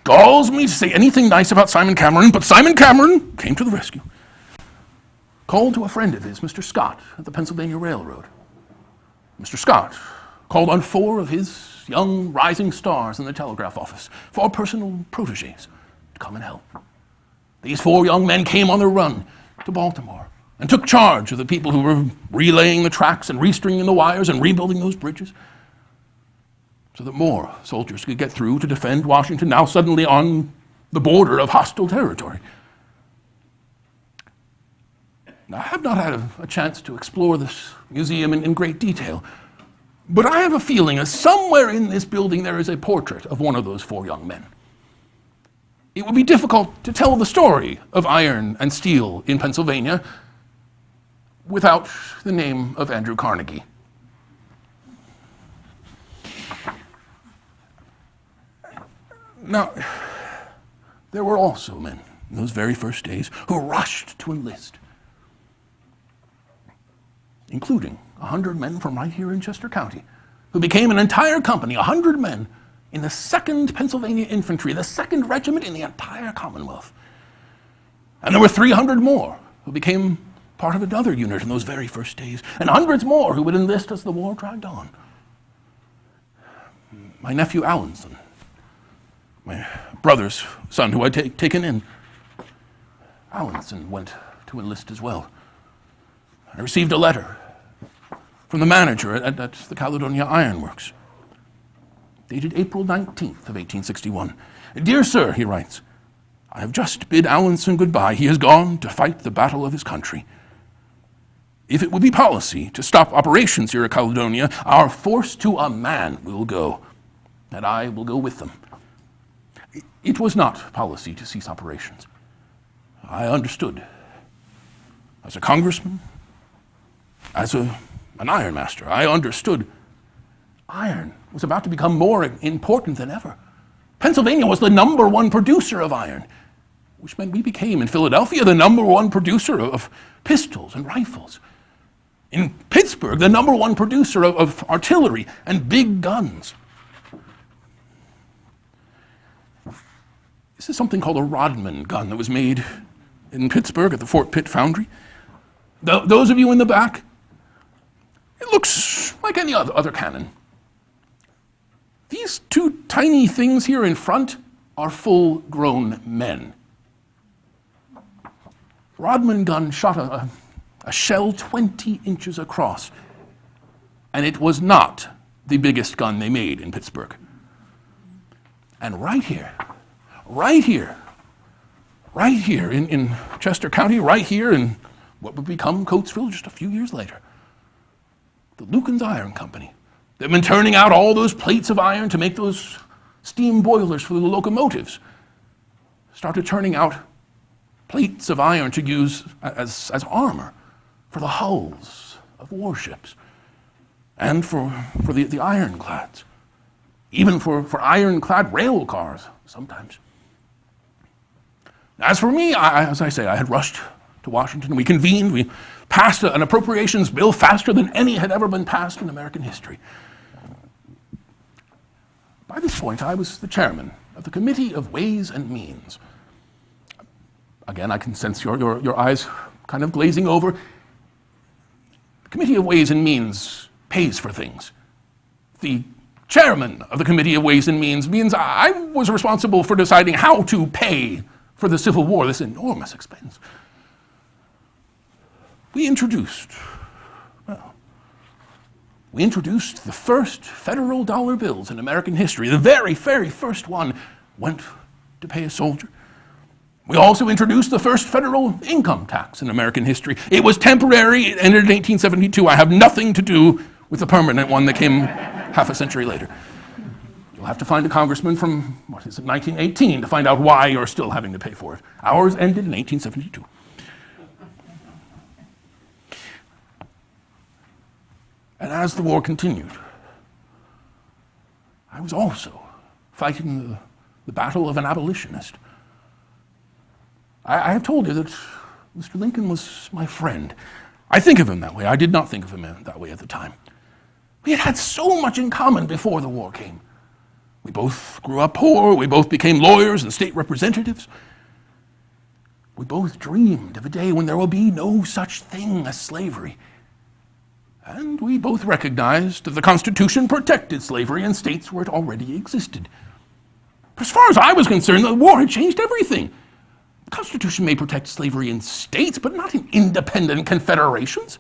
galls me to say anything nice about Simon Cameron, but Simon Cameron came to the rescue. Called to a friend of his, Mr. Scott, at the Pennsylvania Railroad. Mr. Scott called on 4 of his young rising stars in the telegraph office, 4 personal protégés, to come and help. These 4 young men came on the run to Baltimore and took charge of the people who were relaying the tracks and restringing the wires and rebuilding those bridges so that more soldiers could get through to defend Washington, now suddenly on the border of hostile territory. Now, I have not had a chance to explore this museum in great detail, but I have a feeling that somewhere in this building there is a portrait of one of those 4 young men. It would be difficult to tell the story of iron and steel in Pennsylvania without the name of Andrew Carnegie. Now, there were also men in those very first days who rushed to enlist, including 100 men from right here in Chester County, who became an entire company, 100 men, in the 2nd Pennsylvania Infantry, the 2nd Regiment in the entire Commonwealth. And there were 300 more who became part of another unit in those very first days, and hundreds more who would enlist as the war dragged on. My nephew Allenson, my brother's son who I'd taken in, Allenson went to enlist as well. I received a letter from the manager at the Caledonia Iron Works, dated April 19th of 1861. "Dear sir," he writes, "I have just bid Allenson goodbye. He has gone to fight the battle of his country. If it would be policy to stop operations here at Caledonia, our force to a man will go, and I will go with them." It was not policy to cease operations. I understood, as a congressman, as an ironmaster, I understood iron was about to become more important than ever. Pennsylvania was the #1 producer of iron, which meant we became, in Philadelphia, the #1 producer of pistols and rifles. In Pittsburgh, the #1 producer of artillery and big guns. This is something called a Rodman gun that was made in Pittsburgh at the Fort Pitt Foundry. Those of you in the back, it looks like any other cannon. These 2 tiny things here in front are full-grown men. Rodman Gun shot a shell 20 inches across, and it was not the biggest gun they made in Pittsburgh. And right here in Chester County, right here in what would become Coatesville just a few years later, the Lucan's Iron Company. They've been turning out all those plates of iron to make those steam boilers for the locomotives. Started turning out plates of iron to use as armor for the hulls of warships and for the ironclads, even for ironclad rail cars sometimes. As for me, as I say, I had rushed to Washington. We convened. We passed an appropriations bill faster than any had ever been passed in American history. By this point, I was the chairman of the Committee of Ways and Means. Again, I can sense your eyes kind of glazing over. The Committee of Ways and Means pays for things. The chairman of the Committee of Ways and Means means I was responsible for deciding how to pay for the Civil War, this enormous expense. We introduced the first federal dollar bills in American history. The very, very first one went to pay a soldier. We also introduced the first federal income tax in American history. It was temporary. It ended in 1872. I have nothing to do with the permanent one that came half a century later. You'll have to find a congressman from, 1918 to find out why you're still having to pay for it. Ours ended in 1872. And as the war continued, I was also fighting the battle of an abolitionist. I have told you that Mr. Lincoln was my friend. I think of him that way. I did not think of him that way at the time. We had had so much in common before the war came. We both grew up poor. We both became lawyers and state representatives. We both dreamed of a day when there will be no such thing as slavery. And we both recognized that the Constitution protected slavery in states where it already existed. But as far as I was concerned, the war had changed everything. The Constitution may protect slavery in states, but not in independent confederations.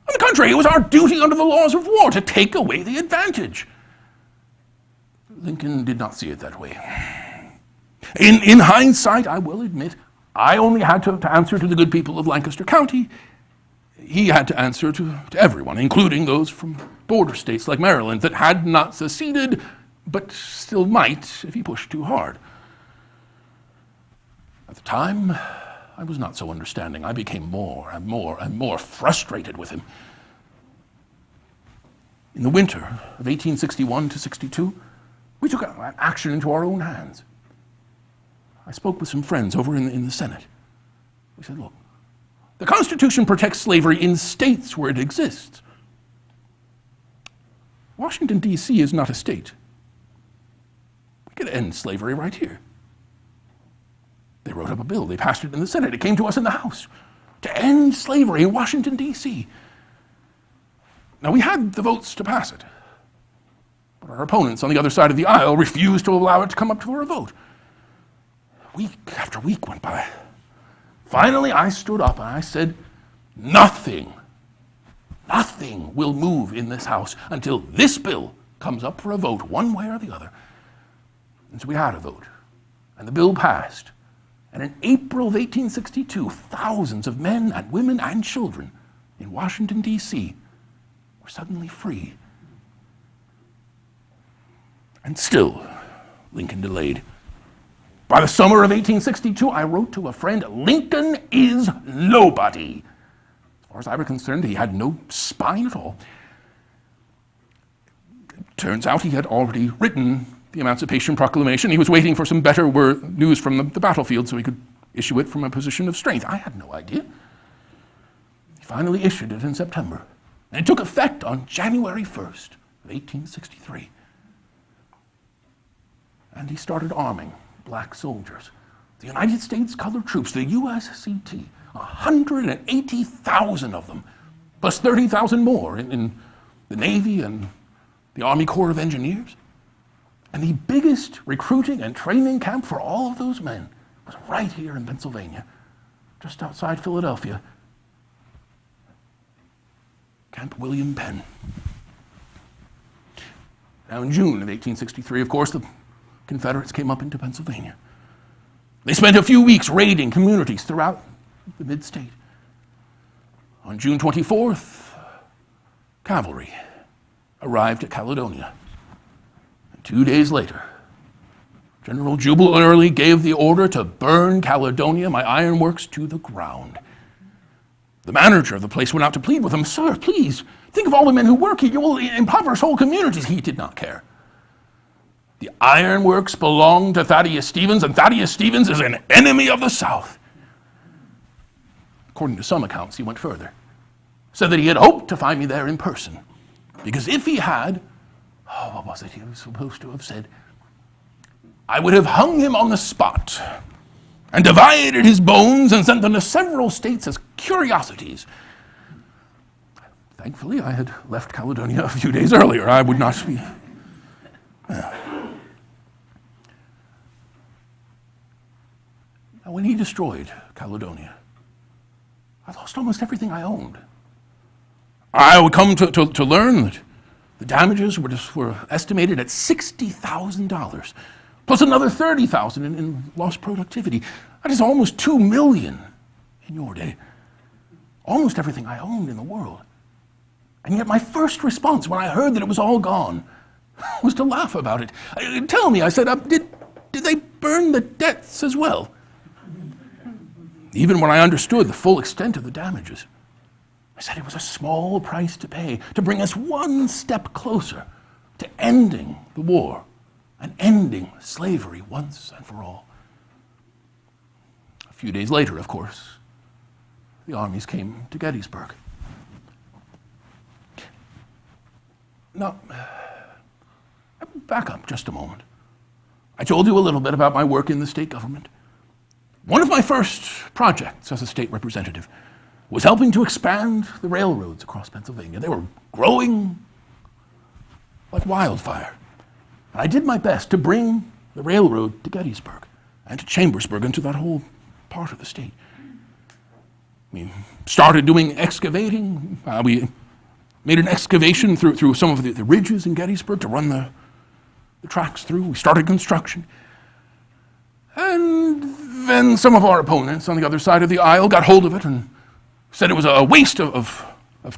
On the contrary, it was our duty under the laws of war to take away the advantage. Lincoln did not see it that way. In hindsight, I will admit, I only had to answer to the good people of Lancaster County. He had to answer to everyone, including those from border states like Maryland that had not seceded, but still might if he pushed too hard. At the time, I was not so understanding. I became more and more frustrated with him. In the winter of 1861 to 62, we took action into our own hands. I spoke with some friends over in the Senate. We said, look, the Constitution protects slavery in states where it exists. Washington, D.C. is not a state. We could end slavery right here. They wrote up a bill. They passed it in the Senate. It came to us in the House to end slavery in Washington, D.C. Now, we had the votes to pass it, but our opponents on the other side of the aisle refused to allow it to come up for a vote. Week after week went by. Finally, I stood up and I said, nothing will move in this House until this bill comes up for a vote, one way or the other. And so we had a vote, and the bill passed. And in April of 1862, thousands of men and women and children in Washington, D.C. were suddenly free. And still, Lincoln delayed. By the summer of 1862, I wrote to a friend, Lincoln is nobody. As far as I was concerned, he had no spine at all. It turns out he had already written the Emancipation Proclamation. He was waiting for some better news from the battlefield so he could issue it from a position of strength. I had no idea. He finally issued it in September. And it took effect on January 1st of 1863. And he started arming black soldiers. The United States Colored Troops, the USCT, 180,000 of them, plus 30,000 more in the Navy and the Army Corps of Engineers. And the biggest recruiting and training camp for all of those men was right here in Pennsylvania, just outside Philadelphia. Camp William Penn. Now in June of 1863, of course, the Confederates came up into Pennsylvania. They spent a few weeks raiding communities throughout the mid-state. On June 24th, cavalry arrived at Caledonia. And 2 days later, General Jubal Early gave the order to burn Caledonia, my ironworks, to the ground. The manager of the place went out to plead with him. "Sir, please, think of all the men who work here. You will impoverish whole communities." He did not care. The ironworks belonged to Thaddeus Stevens, and Thaddeus Stevens is an enemy of the South. According to some accounts, he went further. Said that he had hoped to find me there in person. Because if he had, what was it he was supposed to have said? "I would have hung him on the spot and divided his bones and sent them to several states as curiosities." Thankfully, I had left Caledonia a few days earlier. I would not be... Now, when he destroyed Caledonia, I lost almost everything I owned. I would come to learn that the damages were estimated at $60,000, plus another $30,000 in lost productivity. That is almost $2 million in your day. Almost everything I owned in the world. And yet my first response when I heard that it was all gone was to laugh about it. "Tell me," I said, did they burn the debts as well?" Even when I understood the full extent of the damages, I said it was a small price to pay to bring us one step closer to ending the war and ending slavery once and for all. A few days later, of course, the armies came to Gettysburg. Now, back up just a moment. I told you a little bit about my work in the state government. One of my first projects as a state representative was helping to expand the railroads across Pennsylvania. They were growing like wildfire. And I did my best to bring the railroad to Gettysburg and to Chambersburg and to that whole part of the state. We started doing excavating. We made an excavation through some of the ridges in Gettysburg to run the tracks through. We started construction. And then some of our opponents on the other side of the aisle got hold of it and said it was a waste of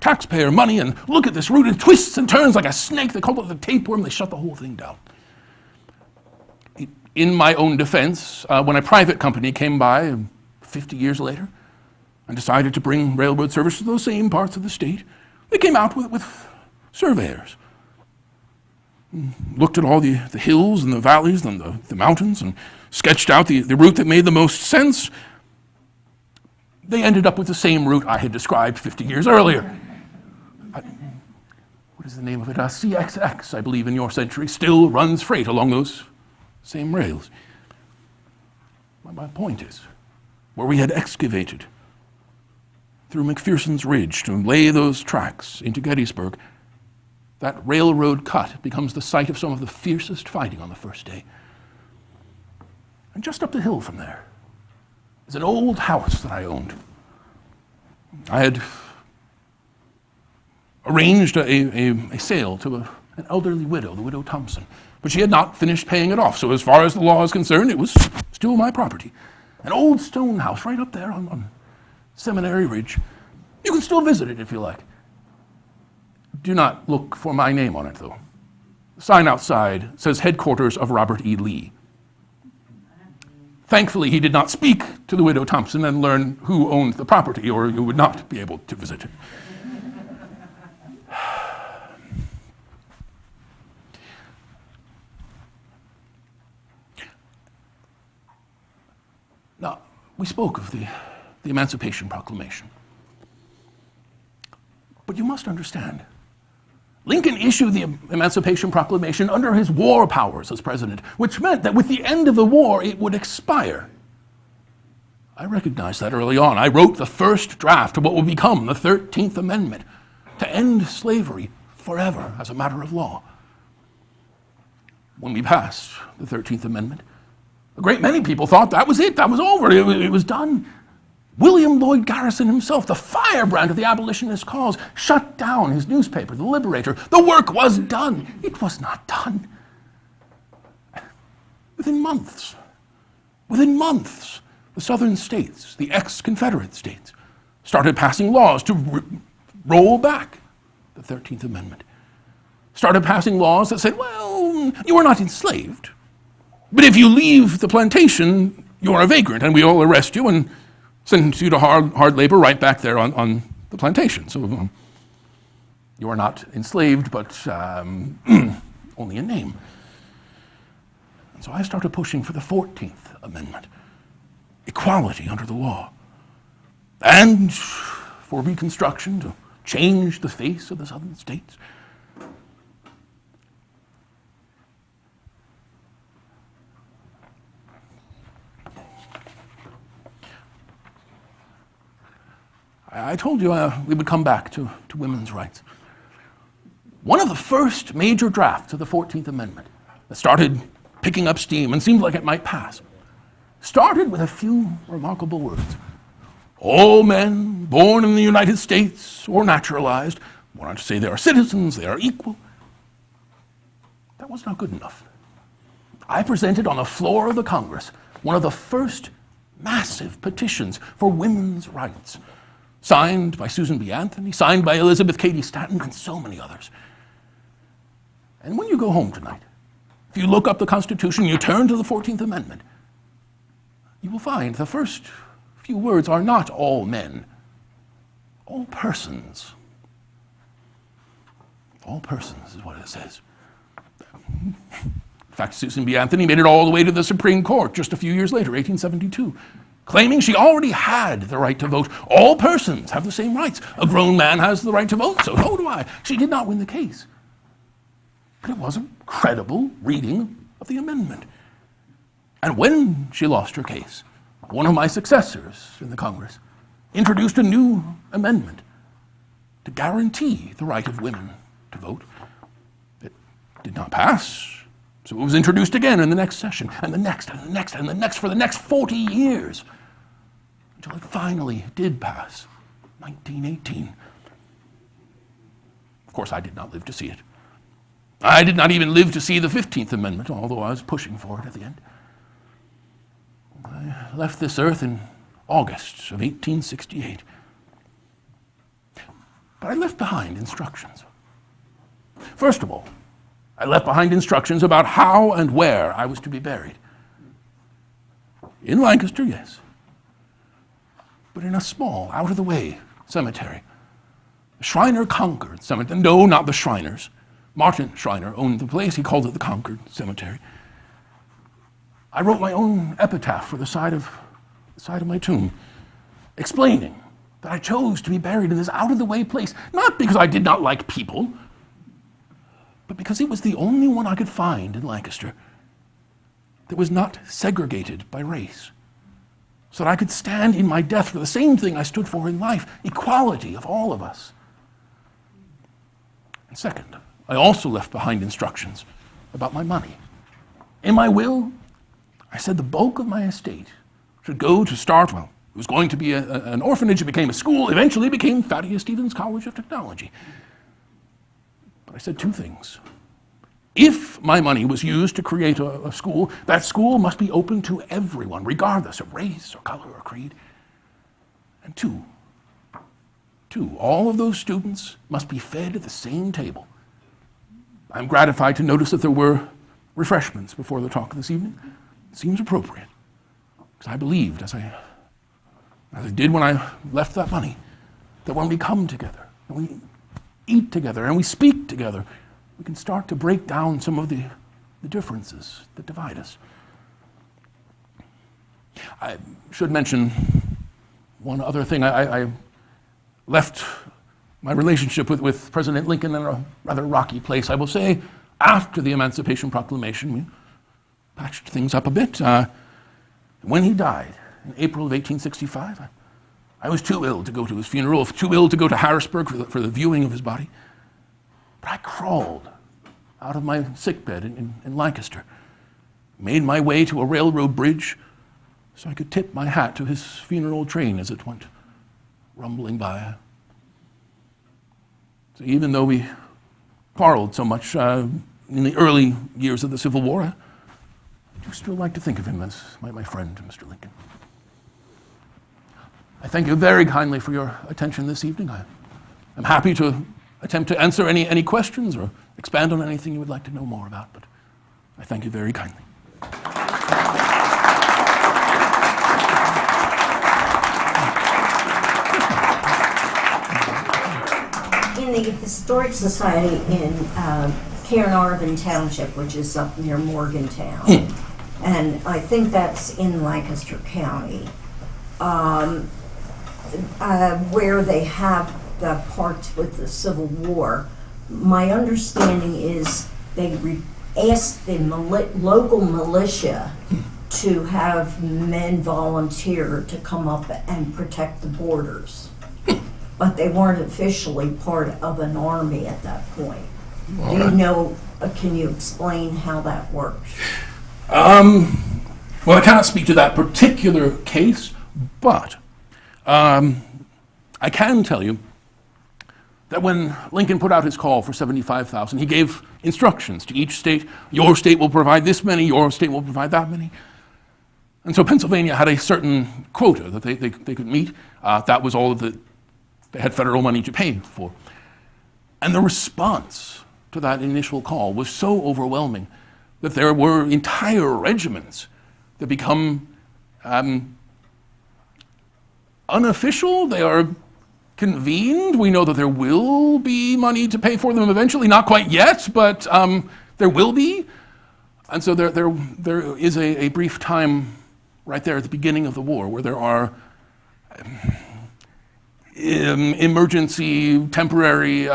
taxpayer money, and look at this route, it twists and turns like a snake. They called it the tapeworm. They shut the whole thing down. In my own defense, when a private company came by 50 years later and decided to bring railroad service to those same parts of the state, they came out with surveyors. Looked at all the hills and the valleys and the mountains and sketched out the route that made the most sense. They ended up with the same route I had described 50 years earlier. What is the name of it? CXX, I believe, in your century, still runs freight along those same rails. My point is, where we had excavated through McPherson's Ridge to lay those tracks into Gettysburg, that railroad cut becomes the site of some of the fiercest fighting on the first day. And just up the hill from there is an old house that I owned. I had arranged a sale to an elderly widow, the widow Thompson, but she had not finished paying it off. So as far as the law is concerned, it was still my property. An old stone house right up there on Seminary Ridge. You can still visit it if you like. Do not look for my name on it, though. The sign outside says headquarters of Robert E. Lee. Thankfully, he did not speak to the widow Thompson and learn who owned the property, or you would not be able to visit it. Now, we spoke of the Emancipation Proclamation. But you must understand, Lincoln issued the Emancipation Proclamation under his war powers as president, which meant that with the end of the war, it would expire. I recognized that early on. I wrote the first draft of what would become the 13th Amendment to end slavery forever as a matter of law. When we passed the 13th Amendment, a great many people thought that was it, that was over, it was done. William Lloyd Garrison himself, the firebrand of the abolitionist cause, shut down his newspaper, The Liberator. The work was done. It was not done. within months, the southern states, the ex-Confederate states, started passing laws to roll back the 13th Amendment. Started passing laws that said, well, you are not enslaved, but if you leave the plantation, you are a vagrant, and we will arrest you and sentence you to hard labor right back there on the plantation. So you are not enslaved, but only in name. And so I started pushing for the 14th Amendment, equality under the law, and for Reconstruction to change the face of the southern states. I told you we would come back to women's rights. One of the first major drafts of the 14th Amendment that started picking up steam and seemed like it might pass started with a few remarkable words. All men born in the United States or naturalized, wanted to say they are citizens, they are equal. That was not good enough. I presented on the floor of the Congress one of the first massive petitions for women's rights, signed by Susan B. Anthony, signed by Elizabeth Cady Stanton, and so many others. And when you go home tonight, if you look up the Constitution, you turn to the 14th Amendment, you will find the first few words are not all men, all persons. All persons is what it says. In fact, Susan B. Anthony made it all the way to the Supreme Court just a few years later, 1872, claiming she already had the right to vote. All persons have the same rights. A grown man has the right to vote, so do I. She did not win the case. But it was a credible reading of the amendment. And when she lost her case, one of my successors in the Congress introduced a new amendment to guarantee the right of women to vote. It did not pass, so it was introduced again in the next session, and the next, and the next, and the next, for the next 40 years, until it finally did pass, 1918. Of course, I did not live to see it. I did not even live to see the 15th Amendment, although I was pushing for it at the end. I left this earth in August of 1868. But I left behind instructions. First of all, I left behind instructions about how and where I was to be buried. In Lancaster, yes, but in a small, out-of-the-way cemetery. The Shriner Concord Cemetery. No, not the Shriners. Martin Shriner owned the place. He called it the Concord Cemetery. I wrote my own epitaph for the side of my tomb, explaining that I chose to be buried in this out-of-the-way place, not because I did not like people, but because it was the only one I could find in Lancaster that was not segregated by race, so that I could stand in my death for the same thing I stood for in life, equality of all of us. And second, I also left behind instructions about my money. In my will, I said the bulk of my estate should go to start, well, it was going to be an orphanage, it became a school, eventually became Thaddeus Stevens College of Technology. But I said two things. If my money was used to create a school, that school must be open to everyone, regardless of race or color or creed. And two, all of those students must be fed at the same table. I'm gratified to notice that there were refreshments before the talk this evening. It seems appropriate, because I believed, as I did when I left that money, that when we come together, and we eat together, and we speak together, we can start to break down some of the differences that divide us. I should mention one other thing. I left my relationship with President Lincoln in a rather rocky place, I will say. After the Emancipation Proclamation, we patched things up a bit. When he died in April of 1865, I was too ill to go to his funeral, too ill to go to Harrisburg for the viewing of his body. But I crawled out of my sickbed in Lancaster, made my way to a railroad bridge so I could tip my hat to his funeral train as it went rumbling by. So even though we quarreled so much in the early years of the Civil War, do still like to think of him as my friend, Mr. Lincoln. I thank you very kindly for your attention this evening. I'm happy to attempt to answer any questions or expand on anything you would like to know more about, but I thank you very kindly. In the Historic Society in Cairnarvon Township, which is up near Morgantown, and I think that's in Lancaster County, where they have the parts with the Civil War, my understanding is they asked the local militia to have men volunteer to come up and protect the borders. But they weren't officially part of an army at that point. Do you know, can you explain how that works? Well, I cannot speak to that particular case, but I can tell you that when Lincoln put out his call for 75,000, he gave instructions to each state. Your state will provide this many, your state will provide that many. And so Pennsylvania had a certain quota that they could meet. That was all that they had federal money to pay for. And the response to that initial call was so overwhelming that there were entire regiments that become unofficial. They are convened. We know that there will be money to pay for them eventually, not quite yet, but there will be. And so there is a brief time right there at the beginning of the war where there are emergency, temporary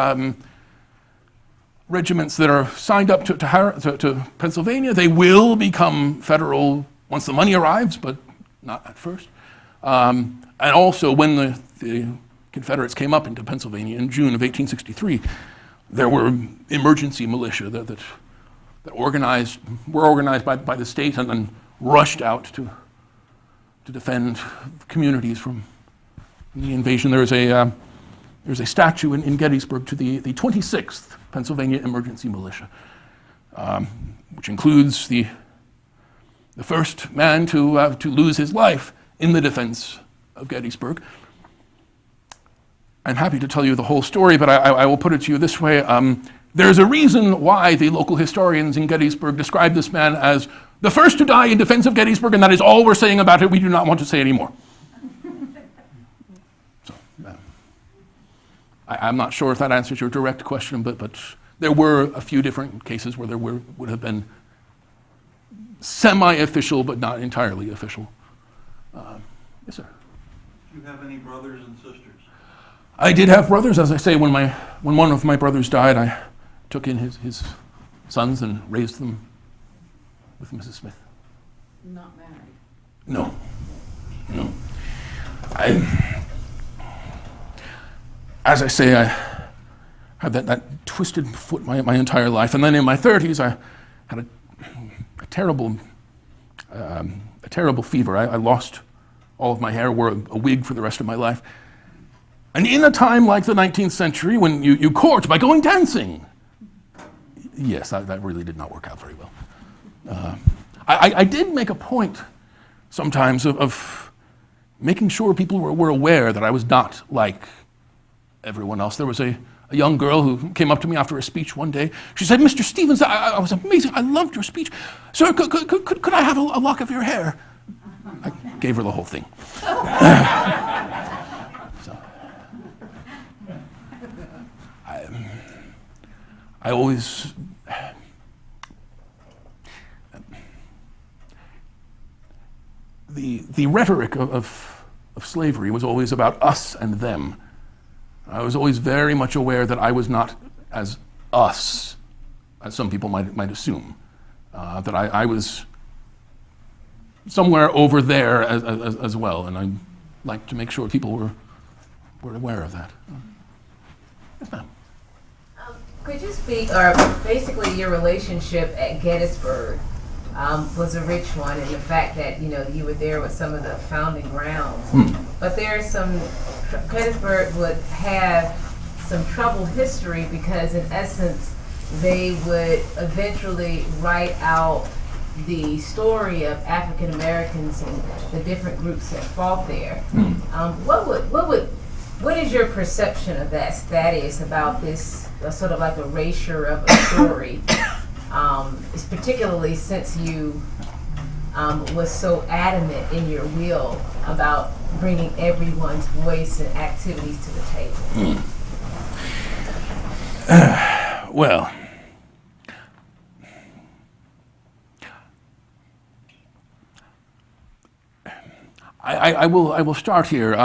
regiments that are signed up to Pennsylvania. They will become federal once the money arrives, but not at first. And also when the Confederates came up into Pennsylvania in June of 1863, there were emergency militia that were organized by the state and rushed out to defend communities from the invasion. There's a statue in Gettysburg to the 26th Pennsylvania Emergency Militia, which includes the first man to lose his life in the defense of Gettysburg. I'm happy to tell you the whole story, but I will put it to you this way. There's a reason why the local historians in Gettysburg describe this man as the first to die in defense of Gettysburg, and that is all we're saying about it. We do not want to say any more. I'm not sure if that answers your direct question, but there were a few different cases where there would have been semi-official but not entirely official. Yes, sir. Do you have any brothers and sisters? I did have brothers. As I say, when one of my brothers died, I took in his sons and raised them with Mrs. Smith. Not married. No. As I say, I had that twisted foot my entire life, and then in my 30s, I had a terrible fever. I lost all of my hair, wore a wig for the rest of my life. And in a time like the 19th century, when you court by going dancing, yes, that really did not work out very well. I did make a point sometimes of making sure people were aware that I was not like everyone else. There was a young girl who came up to me after a speech one day. She said, "Mr. Stevens, I was amazing. I loved your speech. Sir, could I have a lock of your hair?" I gave her the whole thing. I always the rhetoric of slavery was always about us and them. I was always very much aware that I was not as us as some people might assume. That I was somewhere over there as well, and I'd like to make sure people were aware of that. Yes, ma'am. Could you speak, or basically your relationship at Gettysburg was a rich one, and the fact that you were there with some of the founding grounds, but there's Gettysburg would have some troubled history because in essence they would eventually write out the story of African Americans and the different groups that fought there. What is your perception of that, Thaddeus, about this sort of like erasure of a story? It's particularly since you was so adamant in your will about bringing everyone's voice and activities to the table. Well, I will start here.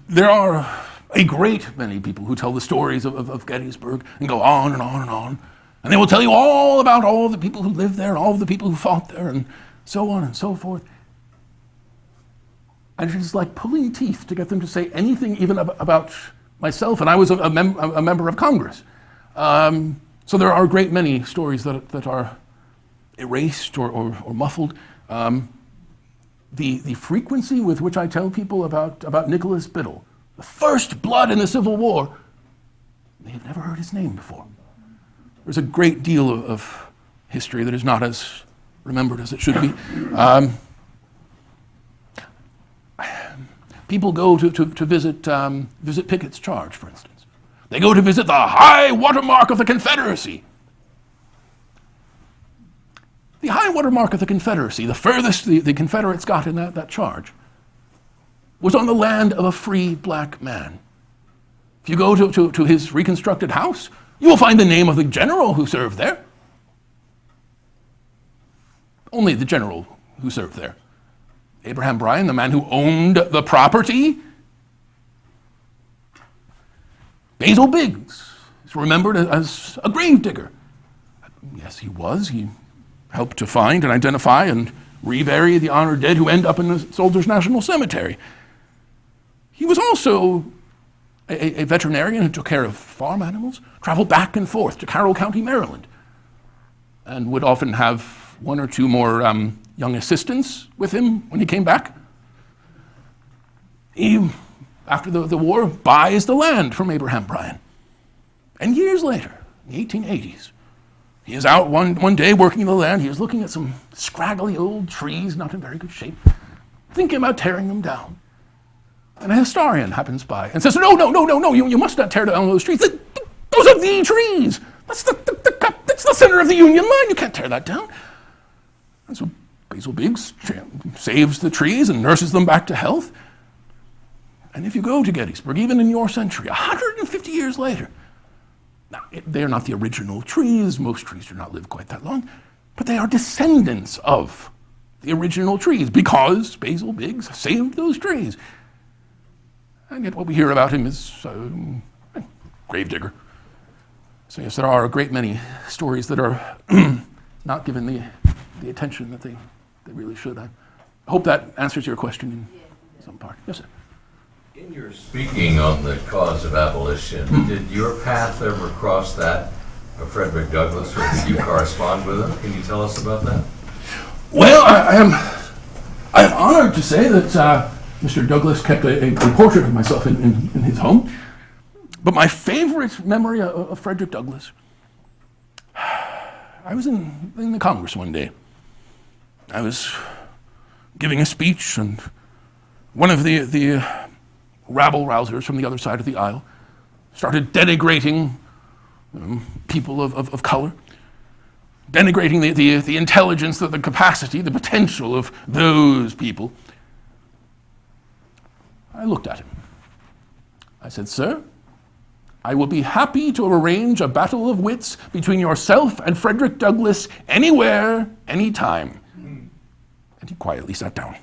There are a great many people who tell the stories of Gettysburg and go on and on and on. And they will tell you all about all the people who lived there, and all the people who fought there, and so on and so forth. And it is like pulling teeth to get them to say anything even about myself, and I was a member of Congress. So there are a great many stories that are erased or muffled. The frequency with which I tell people about Nicholas Biddle, the first blood in the Civil War, they have never heard his name before. There's a great deal of history that is not as remembered as it should be. People go to visit Pickett's Charge, for instance. They go to visit the high watermark of the Confederacy. The high watermark of the Confederacy, the furthest the Confederates got in that charge, was on the land of a free black man. If you go to his reconstructed house, you will find the name of the general who served there. Only the general who served there. Abraham Bryan, the man who owned the property. Basil Biggs is remembered as a gravedigger. Yes, he was. He helped to find and identify and rebury the honored dead who end up in the Soldiers National Cemetery. He was also a veterinarian who took care of farm animals, traveled back and forth to Carroll County, Maryland, and would often have one or two more young assistants with him when he came back. He, after the war, buys the land from Abraham Bryan. And years later, in the 1880s, he is out one day working the land. He is looking at some scraggly old trees, not in very good shape, thinking about tearing them down. And a historian happens by and says, no, you must not tear down those trees. Those are the trees. That's the center of the Union line. You can't tear that down. And so Basil Biggs saves the trees and nurses them back to health. And if you go to Gettysburg, even in your century, 150 years later, now, they are not the original trees. Most trees do not live quite that long, but they are descendants of the original trees because Basil Biggs saved those trees. And yet what we hear about him is a gravedigger. So yes, there are a great many stories that are not given the attention that they really should. I hope that answers your question in some part. Yes, sir. In your speaking on the cause of abolition, did your path ever cross that of Frederick Douglass, or did you correspond with him? Can you tell us about that? Well, I am honored to say that Mr. Douglass kept a portrait of myself in his home. But my favorite memory of Frederick Douglass, I was in the Congress one day. I was giving a speech, and one of the rabble-rousers from the other side of the aisle started denigrating people of color, denigrating the intelligence, the capacity, the potential of those people. I looked at him. I said, "Sir, I will be happy to arrange a battle of wits between yourself and Frederick Douglass anywhere, anytime." And he quietly sat down.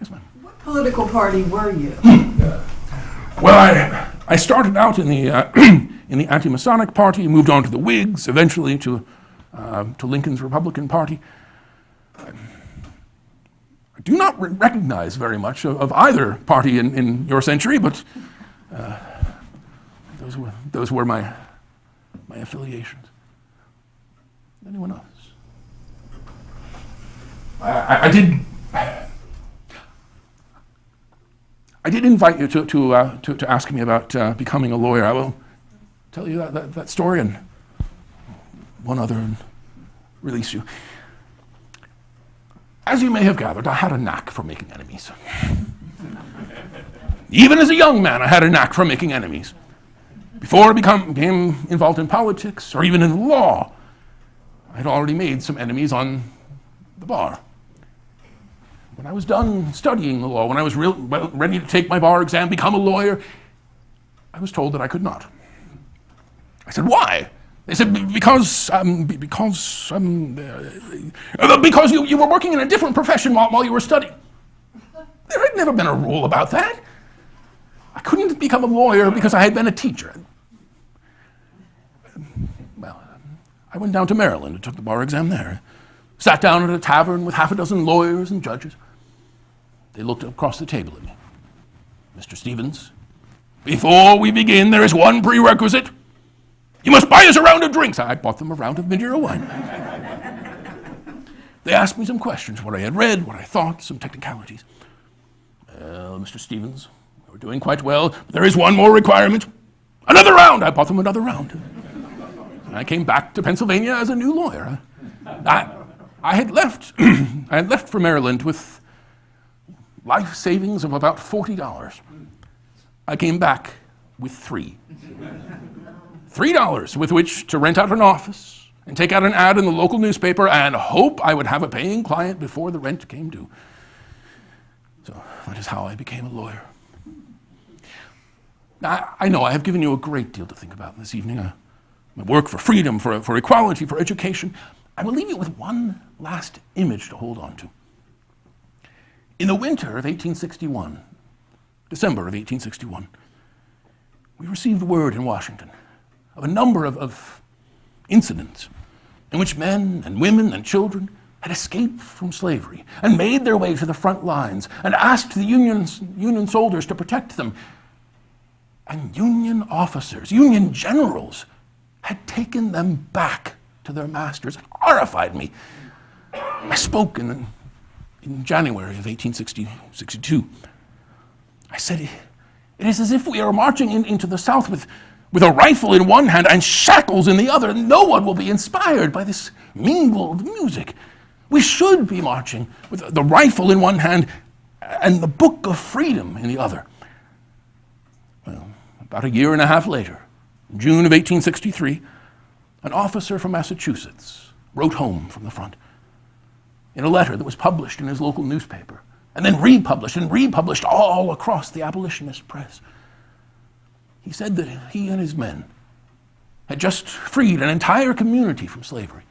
Yes, ma'am. What political party were you? Well, I started out in the Anti-Masonic Party, moved on to the Whigs, eventually to Lincoln's Republican Party. I do not recognize very much of either party in your century, but those were my affiliations. Anyone else? I did invite you to ask me about becoming a lawyer. I will tell you that story and one other and release you. As you may have gathered, I had a knack for making enemies. Even as a young man, I had a knack for making enemies. Before I became involved in politics or even in law, I had already made some enemies on the bar. When I was done studying the law, when I was ready to take my bar exam, become a lawyer, I was told that I could not. I said, why? They said, because you were working in a different profession while you were studying. There had never been a rule about that. I couldn't become a lawyer because I had been a teacher. Well, I went down to Maryland and took the bar exam there. Sat down at a tavern with half a dozen lawyers and judges. They looked across the table at me. Mr. Stevens, before we begin, there is one prerequisite. You must buy us a round of drinks. I bought them a round of Madeira wine. They asked me some questions, what I had read, what I thought, some technicalities. Well, Mr. Stevens, we're doing quite well, but there is one more requirement. Another round. I bought them another round. And I came back to Pennsylvania as a new lawyer. I had left for Maryland with life savings of about $40. I came back with $3 with which to rent out an office and take out an ad in the local newspaper and hope I would have a paying client before the rent came due. So that is how I became a lawyer. Now, I know I have given you a great deal to think about this evening. My work for freedom, for equality, for education. I will leave you with one last image to hold on to. In the winter of 1861, December of 1861, we received word in Washington of a number of incidents in which men and women and children had escaped from slavery and made their way to the front lines and asked the Union soldiers to protect them. And Union officers, Union generals, had taken them back to their masters. It horrified me. I spoke in January of 1862. I said, it is as if we are marching into the South with a rifle in one hand and shackles in the other. No one will be inspired by this mingled music. We should be marching with the rifle in one hand and the book of freedom in the other. Well, about a year and a half later, in June of 1863, an officer from Massachusetts wrote home from the front in a letter that was published in his local newspaper and then republished all across the abolitionist press. He said that he and his men had just freed an entire community from slavery.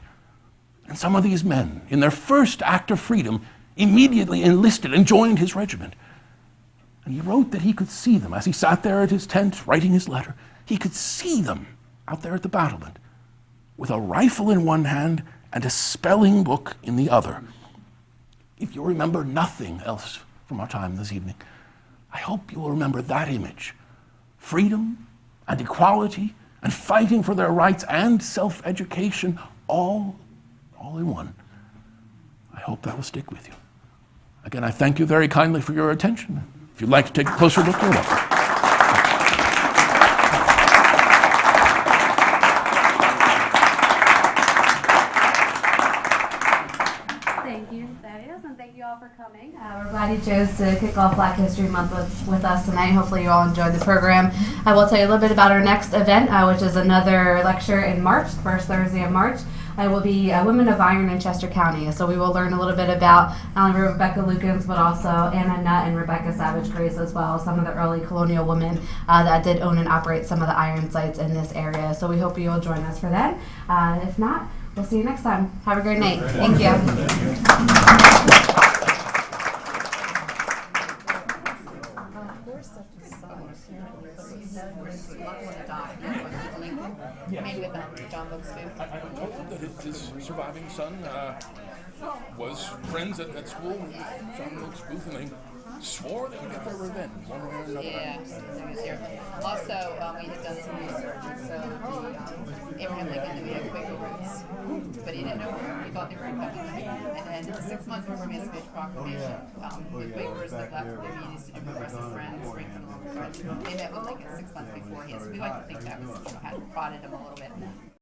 And some of these men, in their first act of freedom, immediately enlisted and joined his regiment. And he wrote that he could see them as he sat there at his tent writing his letter. He could see them out there at the battlement with a rifle in one hand and a spelling book in the other. If you remember nothing else from our time this evening, I hope you will remember that image. Freedom and equality and fighting for their rights and self-education all in one. I hope that will stick with you. Again, I thank you very kindly for your attention. If you'd like to take a closer look, you're welcome. Thank you, Thaddeus, and thank you all for coming. We're glad you chose to kick off Black History Month with us tonight. Hopefully you all enjoyed the program. I will tell you a little bit about our next event, which is another lecture in March, the first Thursday of March. It will be Women of Iron in Chester County. So we will learn a little bit about not only Rebecca Lukens, but also Anna Nutt and Rebecca Savage Grace as well, some of the early colonial women that did own and operate some of the iron sites in this area. So we hope you will join us for that. If not, we'll see you next time. Have a great night. Thank you. Maybe with that John Wilkes Booth. I told that his surviving son was friends at school with John Wilkes Booth, and swore they would get their revenge one way or another. Yeah, he was here. Also, we had done some research, and so Abraham Lincoln knew he had Quaker roots, but he didn't know where. He thought they were in Kentucky. And then 6 months before Emancipation Proclamation, the Quakers that left the communities to do Progressive Friends, strengthen local friends, they met with Lincoln 6 months beforehand. So we like to think that was, had prodded him a little bit.